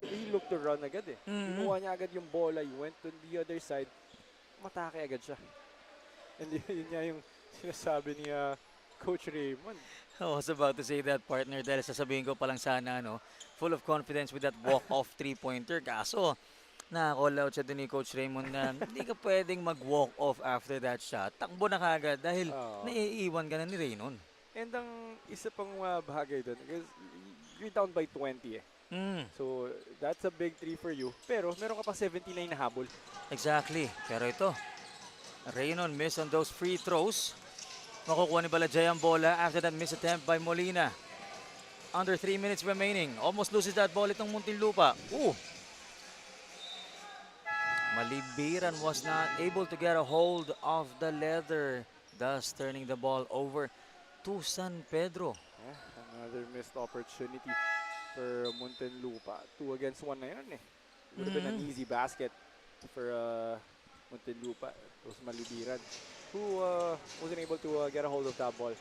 he looked to run agad eh. Kinuha niya agad yung bola, he went to the other side, matake agad siya. And yun nga yung sinasabi ni Coach Raymond. I was about to say that, partner, dahil sasabihin ko pa lang sana, no, full of confidence with that walk-off three-pointer. Kaso, nakakall out siya dun ni Coach Raymond na hindi ka pwedeng mag-walk off after that shot. Takbo na kagad dahil naiiwan ka na ni Reynon. And ang isa pang bagay doon, because you're down by 20 eh. So, that's a big three for you. Pero, meron ka pa 79 na habol. Exactly. Pero ito, Reynon missed on those free throws. Makukuha ni Balajay ang bola after that miss attempt by Molina. Under 3 minutes remaining. Almost loses that ball itong Muntinlupa. Ooh! Malibiran was not able to get a hold of the leather, thus turning the ball over to San Pedro. Yeah, another missed opportunity for Muntinlupa. 2 against 1 na yun eh. Would have been an easy basket for Muntinlupa. It was Malibiran who wasn't able to get a hold of that ball.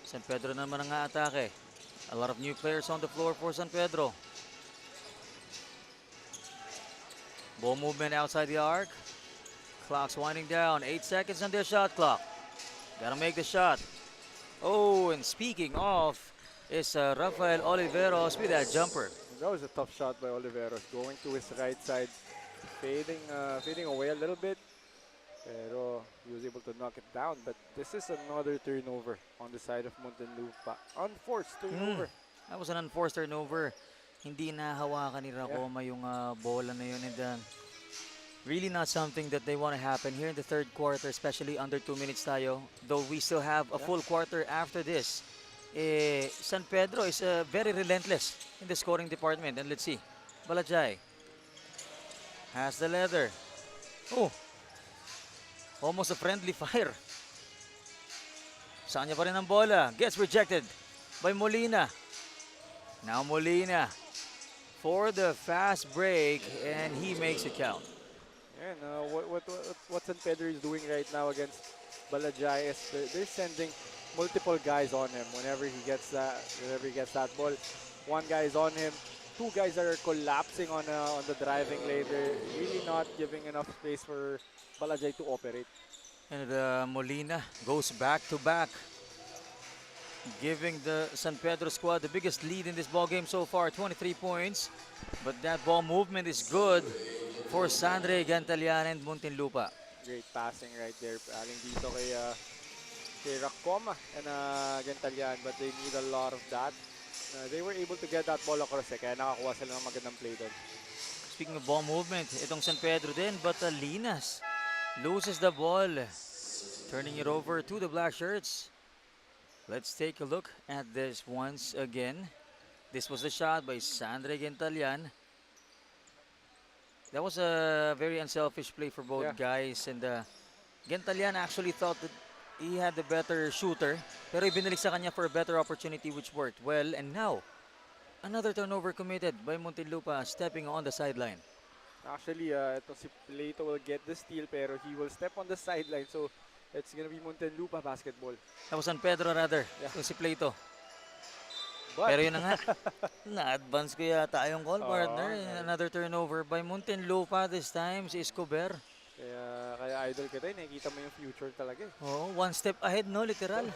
San Pedro naman ang atake. A lot of new players on the floor for San Pedro. Ball movement outside the arc. Clock's winding down. 8 seconds on their shot clock. Gotta make the shot. Oh, and speaking of, is Rafael Oliveros with that jumper. That was a tough shot by Oliveros, going to his right side, fading away a little bit. Pero he was able to knock it down. But this is another turnover on the side of Muntinlupa. Unforced turnover. That was an unforced turnover. Hindi nahawakan ni Racoma yung bola na yun. And really not something that they want to happen here in the third quarter, especially under 2 minutes tayo. Though we still have a full quarter after this. San Pedro is very relentless in the scoring department. And let's see. Balajay has the leather. Oh! Almost a friendly fire. Saan niya pa rin ang bola. Gets rejected by Molina. Now Molina for the fast break, and he makes it count. And what San Pedro is doing right now against Balajay is they're sending multiple guys on him whenever he gets that ball. One guy is on him, two guys are collapsing on the driving lane. They're really not giving enough space for Balajay to operate. And Molina goes back to back, giving the San Pedro squad the biggest lead in this ball game so far, 23 points. But that ball movement is good for Sandre Gantalian and Muntinlupa. Great passing right there. Aling dito kay Racoma and Gantalian, but they need a lot of that. They were able to get that ball across kaya nakakuha sila ng magandang play doon. Speaking of ball movement, itong San Pedro din, but Linas loses the ball, turning it over to the black shirts. Let's take a look at this once again. This was the shot by Sandre Gantalian. That was a very unselfish play for both guys, and Gantalian actually thought that he had the better shooter, pero ibinalik sa kanya for a better opportunity which worked well. And now, another turnover committed by Muntinlupa, stepping on the sideline. Actually, ito si Plato will get the steal pero he will step on the sideline. So, it's gonna be Muntinlupa basketball. That was San Pedro rather, Yeah. yung si Plato. But, Pero yun na nga, na-advance ko yata yung call, partner. Oo. Another turnover by Muntinlupa this time, si Escobar. kaya idol ka rin, nakikita mo yung future talaga eh. Oh, one step ahead, no, literal.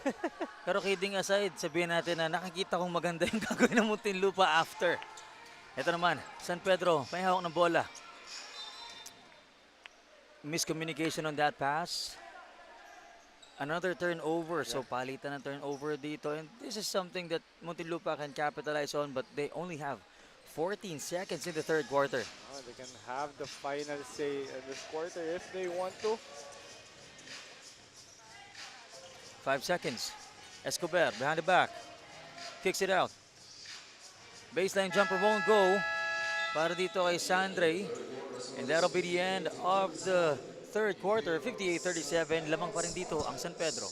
Pero kidding aside, sabihin natin na nakikita kong maganda yung gagawin ng Muntinlupa after. Ito naman, San Pedro, may hawak ng bola. Miscommunication on that pass. Another turnover, so palitan ng turnover dito. And this is something that Muntinlupa can capitalize on, but they only have 14 seconds in the third quarter. They can have the final say in this quarter if they want to. 5 seconds. Escobar behind the back. Kicks it out. Baseline jumper won't go. Para dito kay Sandre. And that'll be the end of the third quarter. 58-37. Lamang pa rin dito ang San Pedro.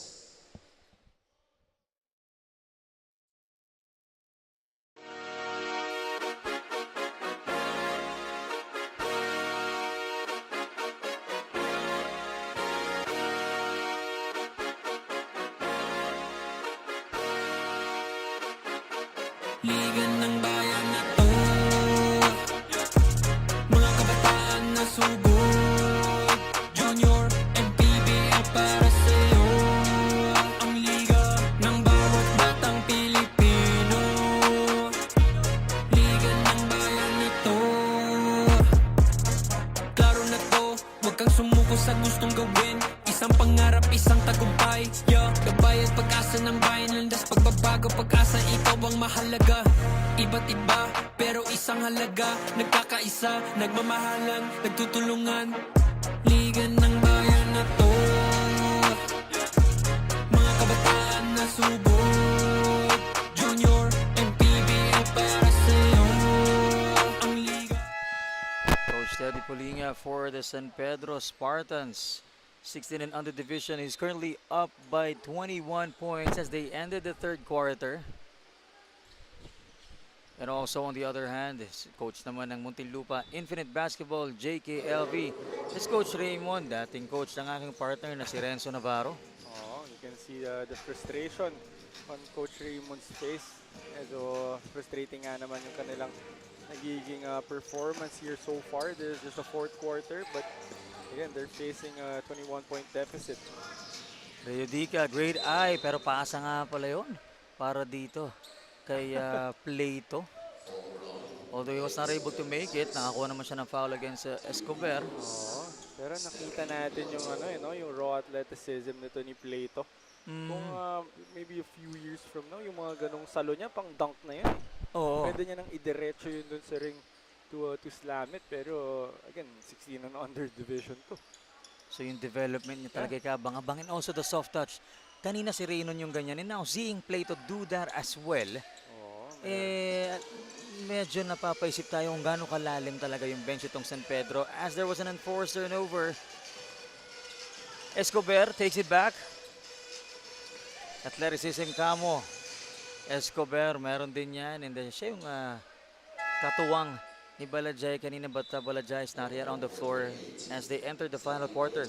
Liga ng bayan na to, mga kabataan na sugod, Junior and PBL para sa'yo. Ang liga ng bawat batang Pilipino, liga ng bayan na to. Klaro na to, huwag kang sumuko sa gustong gawin. Isang pangarap, isang tagumpay, yeah. Gabay at pag-asa ng bayan, landas pagbabago, pag-asa, ikaw ang mahalaga. Iba't iba, pero isang halaga. Nagkakaisa, nagmamahalan, nagtutulungan. Liga ng bayan na to, mga kabataan na subok, Junior and PBL para sa'yo. Ang liga. Coach Teddy Polinga for the San Pedro Spartans. 16 and under division. He's currently up by 21 points as they ended the third quarter. And also on the other hand, coach naman ng Muntinlupa Infinite Basketball, JKLV, is Coach Raymond, dating coach ng aking partner na si Renzo Navarro. You can see the frustration on Coach Raymond's face. Medyo frustrating nga naman yung kanilang nagiging performance here so far. There's just a fourth quarter, but again, they're facing a 21-point deficit. Reyodica, grade I, pero paasa nga pala yun para dito kay Plato. Although he was not able to make it, nakakuha naman siya ng foul against Escobar. Pero nakita natin yung yung raw athleticism nito ni Plato. Kung maybe a few years from now, yung mga ganong salo niya, pang dunk na yun. Oo. Pwede niya nang idiretso yun dun sa ring to slam it. Pero again, 16 and under division to. So yung development niya talaga kabang-abang. And also the soft touch. Kanina si Reynon yung ganyan. And now seeing Plato do that as well, medyo napapaisip tayo kung gaano kalalim talaga yung bench itong San Pedro as there was an enforced turnover. Escobar takes it back. Athleticism kamo. Escobar, meron din yan. And then siya yung katuwang ni Balajay kanina, but Balajay is not yet on the floor as they enter the final quarter.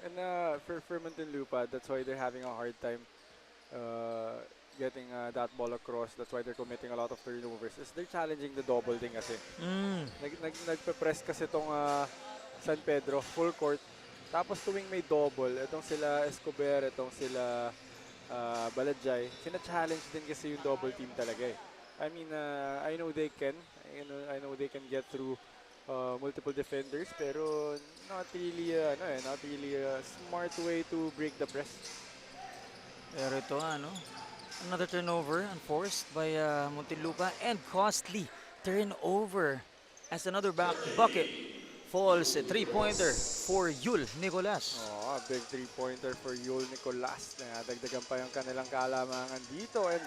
And for Muntinlupa, that's why they're having a hard time getting that ball across. That's why they're committing a lot of turnovers. Is they're challenging the double thing kasi. Nagpe-press kasi itong San Pedro, full court. Tapos tuwing may double, itong sila Escobar, itong sila Baladjay, sina-challenge din kasi yung double team talaga eh. I mean, I know they can. I know they can get through multiple defenders, pero not really, not really a smart way to break the press. Pero ito another turnover unforced by Muntinlupa and costly turnover as another bucket falls a three-pointer for Yul Nicolas. Oh, big three-pointer for Yul Nicolas. Dagdagan pa yung kanilang kalamangan dito and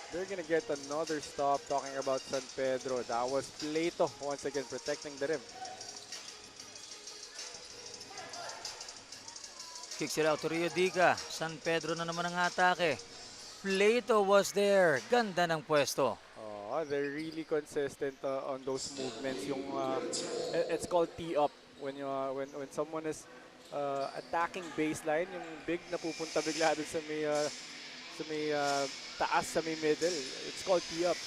they're gonna get another stop talking about San Pedro. That was Plato once again protecting the rim. Kicks it out to Rio Dica. San Pedro na naman ang atake. Plato was there. Ganda ng pwesto. Oh, they're really consistent on those movements. Yung it's called tee up when when someone is attacking baseline, yung big na pupunta bigla dun sa may taas sa may middle. It's called tee up.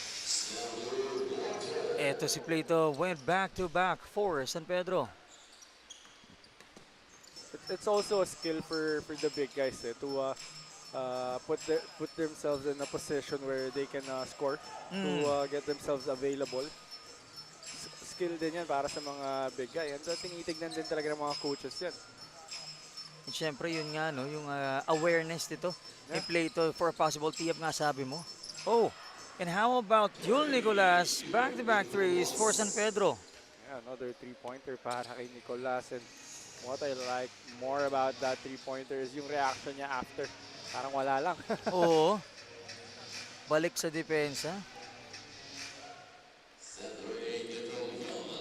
Eto si Plato went back to back for San Pedro. It's also a skill for the big guys to put themselves in a position where they can score to get themselves available. Skill din yan para sa mga big guy. And tinitignan din talaga ng mga coaches yan. At syempre yun nga yung awareness dito. Yeah. Plato for a possible tee-up nga sabi mo. Oh, and how about Yul Nicolas? Back-to-back threes for San Pedro. Yeah, another three-pointer para kay Nicolas. And what I like more about that three-pointer is yung reaction niya after. Parang wala lang. Oo. Balik sa depensa.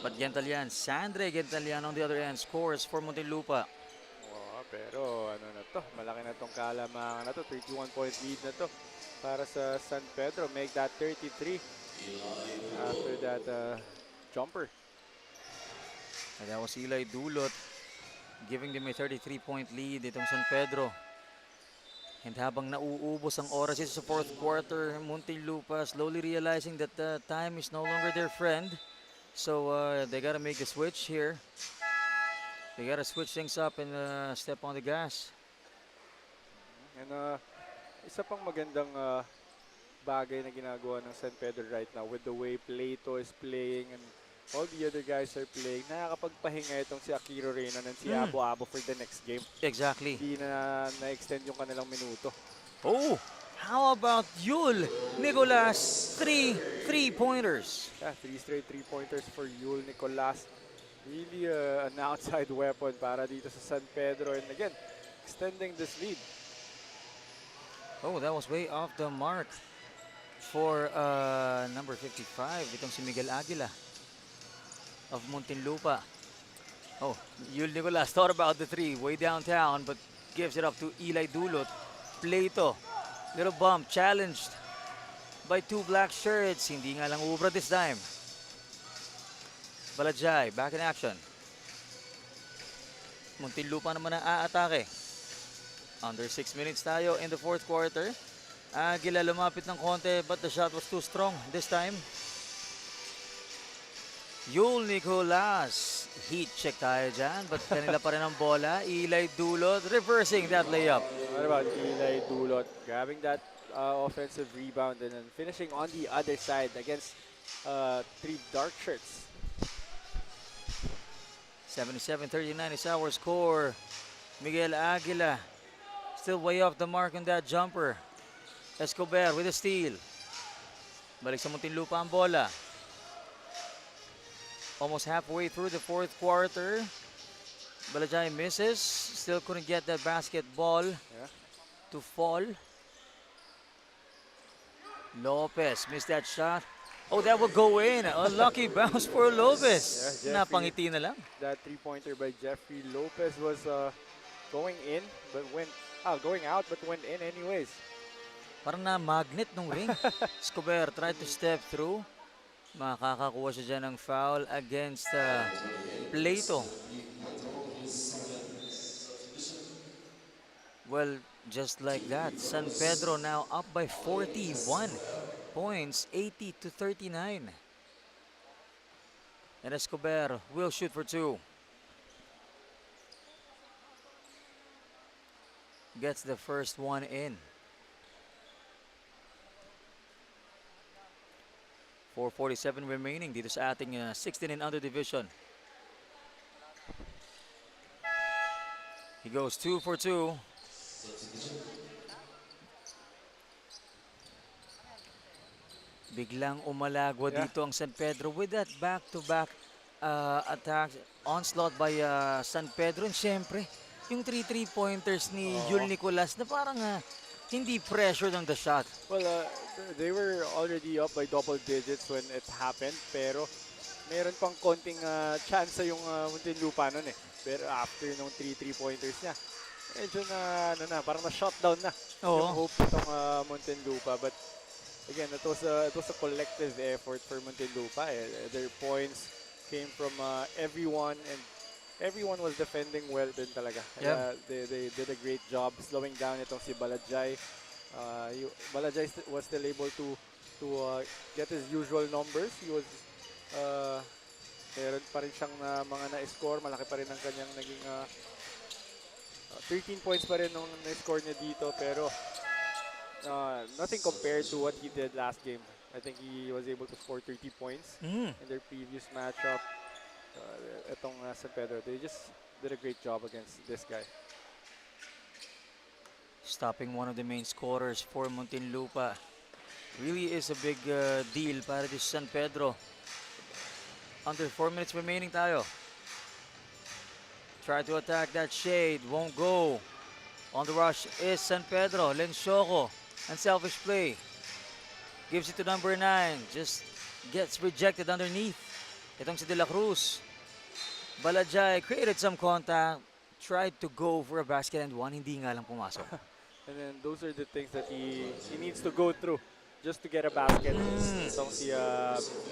But Gentalian, Sandre Gentalian on the other end scores for Muntinlupa. Oh, pero ano na to, malaki na tong kalamangan na to, 31-point lead na to para sa San Pedro. Make that 33 after that jumper. And that was Eli Dulot giving them a 33-point lead itong San Pedro. And habang nauubos ang oras ito sa fourth quarter, Muntinlupa slowly realizing that time is no longer their friend. So they gotta make a switch here. They gotta switch things up and step on the gas. And isa pang magandang bagay na ginagawa ng San Pedro right now with the way Plato is playing and all the other guys are playing, nakakapagpahinga itong si Akiro Reynon and si Abo Abo for the next game. Exactly. Hindi na-extend yung kanilang minuto. Oh, how about Yul Nicolas? Three-pointers. Yeah, 3 straight three-pointers for Yul Nicolas. Really an outside weapon para dito sa San Pedro. And again, extending this lead. Oh, that was way off the mark for number 55. Itong si Miguel Aguila of Muntinlupa. Oh, Yul Nicolas thought about the three way downtown but gives it up to Eli Dulot. Plato, little bump, challenged by two black shirts. Hindi nga lang ubra this time. Baladjay, back in action. Muntinlupa naman ang aatake. Under 6 minutes tayo in the fourth quarter. Aguila lumapit ng konti but the shot was too strong this time. Yul Nicolas, heat check tayo dyan, but kanila pa rin ang bola. Eli Dulot reversing that layup. What about Eli Dulot grabbing that offensive rebound and then finishing on the other side against three dark shirts. 77-39 is our score. Miguel Aguila still way off the mark on that jumper. Escobar with a steal. Balik sa Muntinlupa ang bola. Almost halfway through the fourth quarter. Baladjay misses. Still couldn't get that basketball to fall. Lopez missed that shot. Oh, that will go in. A lucky bounce for Lopez. Yeah, Napangiti na lang. That three-pointer by Jeffrey Lopez was going in, but going out, but went in anyways. Parang na magnet nung ring. Escobar tried to step through. Makakakuha siya dyan ng foul against Plato. Well, just like that, San Pedro now up by 41 points, 80 to 39. And Escobar will shoot for two. Gets the first one in. 4:47 remaining dito sa ating 16 and under division. He goes 2 for 2. Biglang umalagwa Yeah. dito ang San Pedro with that back-to-back attack onslaught by San Pedro. And syempre, yung 3-3-pointers ni Yul Nicolas na parang hindi pressured on the shot. Well, they were already up by double digits when it happened, pero meron pang konting chance yung Muntinlupa nun eh. Pero after nung 3-3-pointers niya, medyo parang na-shutdown na yung hope nitong Muntinlupa. But again, it was a collective effort for Muntinlupa. Their points came from everyone, and everyone was defending well din talaga. Yeah. They did a great job slowing down itong si Balajay. Balajay was still able to get his usual numbers. He was meron pa rin siyang mga na-score. Malaki pa rin ang kanyang naging 13 points pa rin nung na-score niya dito, pero nothing compared to what he did last game. I think he was able to score 30 points in their previous matchup. Itong San Pedro, they just did a great job against this guy. Stopping one of the main scorers for Muntinlupa really is a big deal para this San Pedro. Under 4 minutes remaining tayo. Try to attack that shade, won't go. On the rush is San Pedro. Lensoco, unselfish play. Gives it to number 9, just gets rejected underneath. Itong si De La Cruz. Balajay created some contact, tried to go for a basket and one, hindi nga lang pumasok. And then those are the things that he needs to go through just to get a basket. Itong si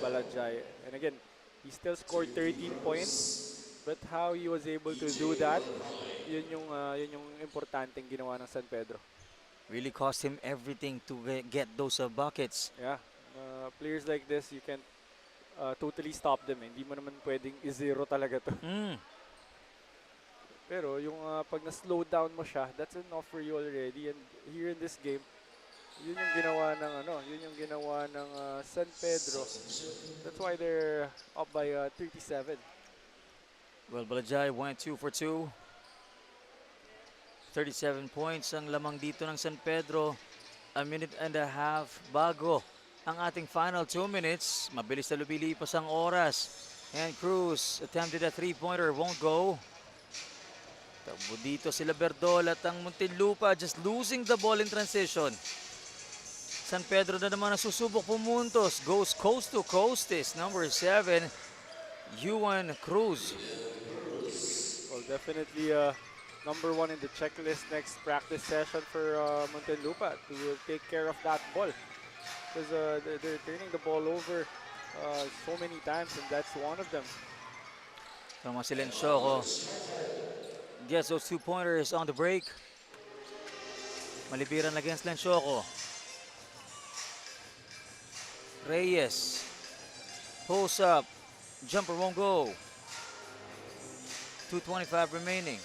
Balajay. And again, he still scored 13 points. But how he was able to do that, yun yung importanteng ginawa ng San Pedro. Really cost him everything to get those buckets. Yeah, players like this, you can't totally stop them. Hindi mo naman pwedeng i-zero talaga to. Pero yung pag na-slow down mo siya, that's enough for you already. And here in this game, yun yung ginawa ng San Pedro. That's why they're up by 37. Well, Balajay went 2 for 2. 37 points ang lamang dito ng San Pedro. A minute and a half bago ang ating final 2 minutes. Mabilis na lumilipas ang oras. And Cruz attempted a 3-pointer, won't go. Tabo dito sila Berdol at ang Muntinlupa just losing the ball in transition. San Pedro na naman nasusubok pumuntos. Goes coast to coast is number 7, Juan Cruz. Well, definitely number 1 in the checklist next practice session for Muntinlupa to take care of that ball. Because they're turning the ball over so many times, and that's one of them. Tama si Lensoco. Gets those 2-pointers on the break. Malibiran against Lensoco. Reyes. Pulls up. Jumper won't go. 2:25 remaining.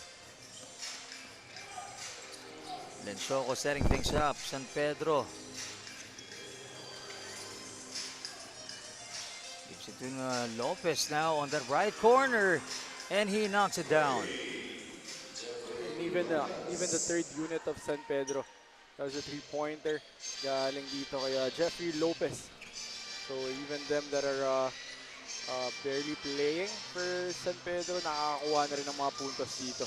Lensoco setting things up. San Pedro. Gives it to Lopez now on that right corner. And he knocks it down. And even the third unit of San Pedro, that was a 3-pointer galing dito kay Jeffrey Lopez. So even them that are barely playing for San Pedro, nakakakuha na rin ng mga puntos dito.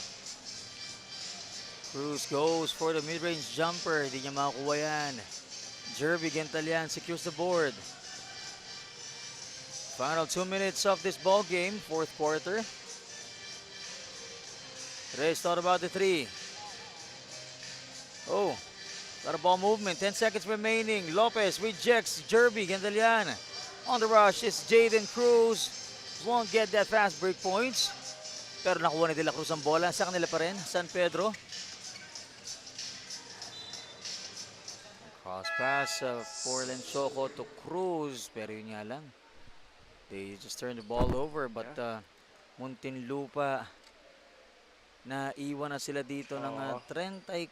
Cruz goes for the mid-range jumper. Hindi niya makakuha yan. Jerby Gentalian secures the board. Final 2 minutes of this ball game, 4th quarter. Reyes thought about the 3. Oh, got a ball movement. 10 seconds remaining. Lopez rejects Jerby Gentalian. On the rush is Jaden Cruz. Won't get that fast break points. Pero nakuha ni De La Cruz ang bola. Sa kanila pa rin, San Pedro. Cross pass for Lenchoco to Cruz. Pero yun nga lang. They just turned the ball over. But Muntinlupa, na iwan na sila dito ng 34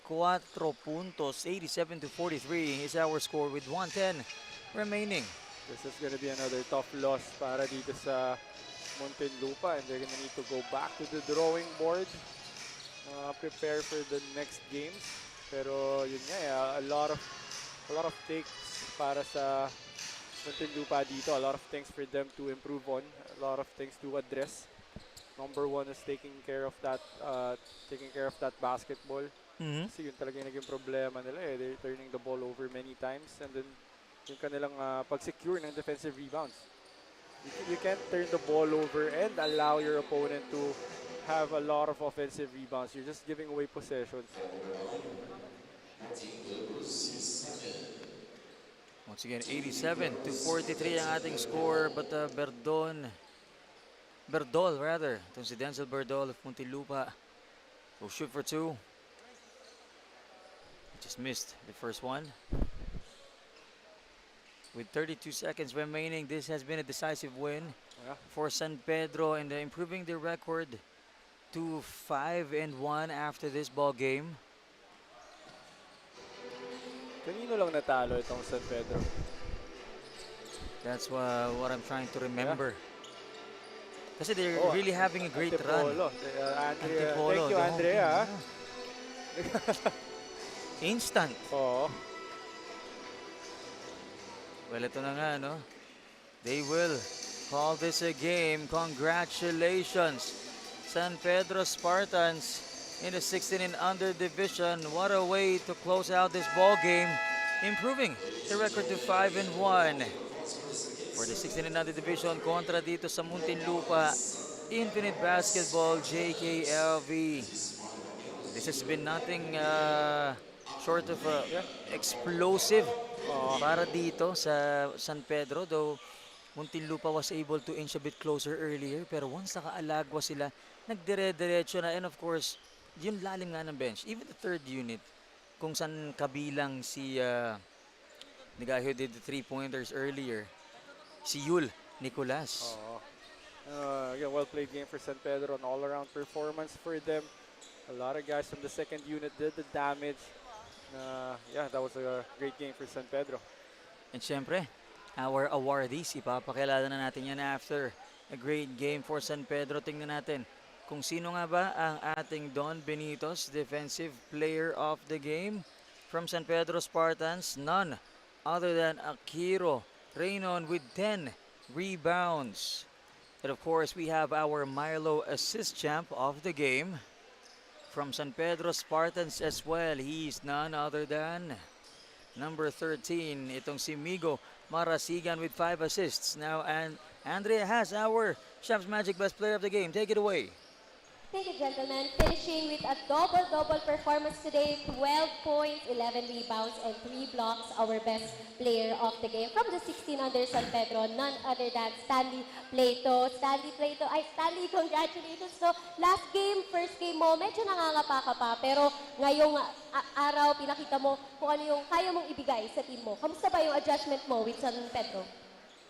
puntos. 87-43 is our score with 1:10 remaining. This is going to be another tough loss para dito sa Muntinlupa, and they're going to need to go back to the drawing board, prepare for the next games. Pero yun nga, a lot of takes para sa Muntinlupa dito, a lot of things for them to improve on, a lot of things to address. Number one is taking care of that basketball. Kasi yun talaga yung naging problema nila eh. They're turning the ball over many times, and then yung kanilang pag-secure ng defensive rebounds. You can't turn the ball over and allow your opponent to have a lot of offensive rebounds. You're just giving away possessions. Once again, 87-43 ang ating score. But Berdol, itong si Denzel Berdol of Muntinlupa will shoot for two. Just missed the first one. With 32 seconds remaining, this has been a decisive win for San Pedro, and improving their record to 5-1 after this ball game. Kanino lang natalo itong San Pedro? That's what I'm trying to remember. Kasi they're really having a great Antipolo. run. Thank you, Andrea. Instant. Oo. Well, ito na nga, no? They will call this a game. Congratulations, San Pedro Spartans in the 16 and under division. What a way to close out this ball game, improving the record to 5-1 for the 16 and under division kontra dito sa Muntinlupa Infinite Basketball JKLV. This has been nothing short of explosive para dito sa San Pedro, though Muntinlupa was able to inch a bit closer earlier, pero once nakaalagwa sila, nagdire-diretso na, and of course, yung lalim nga ng bench, even the third unit, kung saan kabilang si the guy who did the 3-pointers earlier, si Yul Nicolas. Yeah, well-played game for San Pedro, an all-around performance for them. A lot of guys from the second unit did the damage. Yeah, that was a great game for San Pedro. And syempre, our awardees, ipapakilala na natin yan after a great game for San Pedro. Tingnan natin kung sino nga ba ang ating Don Benitos Defensive Player of the Game from San Pedro Spartans. None other than Akiro Reynon with 10 rebounds. And of course, we have our Milo Assist Champ of the Game from San Pedro Spartans as well. He's none other than number 13, itong si Migo Marasigan with 5 assists. Now, and Andrea has our Champs Magic Best Player of the Game. Take it away. Thank you, gentlemen. Finishing with a double-double performance today. 12 points, 11 rebounds, and 3 blocks. Our best player of the game from the 16 under San Pedro, none other than Stanley Plato. Stanley, congratulations. So, last game, first game mo, medyo nangangapa ka pa. Pero ngayong araw, pinakita mo kung ano yung kaya mong ibigay sa team mo. Kamusta ba yung adjustment mo with San Pedro?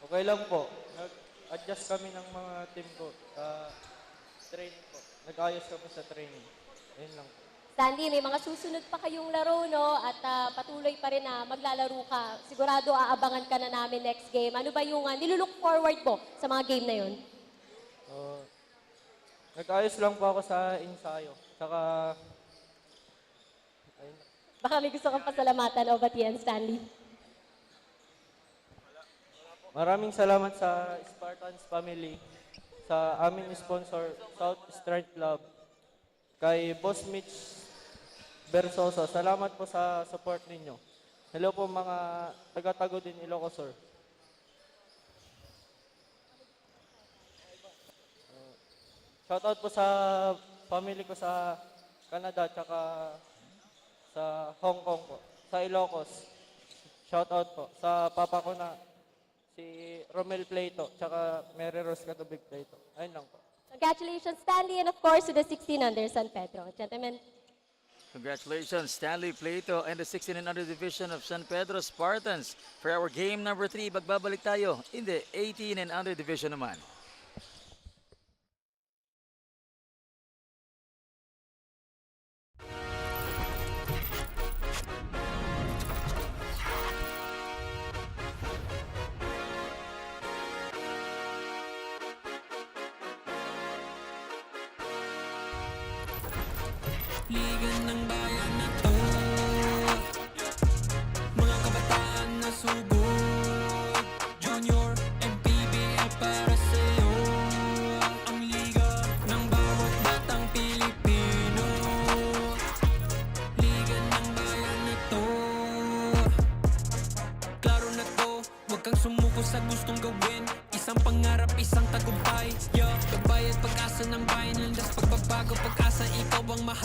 Okay lang po. Nag-adjust kami ng mga team ko sa training po. Nag-ayos kami sa training. Ayun lang po. Stanley, may mga susunod pa kayong laro, no? At patuloy pa rin na maglalaro ka. Sigurado aabangan ka na namin next game. Ano ba yung nilulook forward mo sa mga game na yun? Nag-ayos lang po ako sa ensayo. Saka, ayun. Baka may gusto kang pasalamatan o batian, Stanley. Maraming salamat sa Spartans family, sa aming sponsor, South Strand Club, kay Boss Mitch Bersoso. Salamat po sa support ninyo. Hello po mga taga-tago din Ilocos Sur. Shoutout po sa family ko sa Canada tsaka sa Hong Kong po, sa Ilocos. Shoutout po sa papa ko na si Romel Plato tsaka Mary Rose Catubig Plato. Ayun lang po. Congratulations, Stanley, and of course to the 16 under San Pedro. Gentlemen. Congratulations, Stanley Plato and the 16 and under division of San Pedro Spartans. For our game number 3, magbabalik tayo in the 18 and under division naman. Liga ng bayan na to, mga kabataan na sugod, Junior MPBL para sa'yo. Ang liga ng bawat batang Pilipino, liga ng bayan na to. Klaro na to, huwag kang sumuko sa gustong gawin. Isang pangarap, isang tagumpay, yeah. Gabay at pag-asa ng bayan, landas pagbabago, pag-asa, ikaw ang mahal.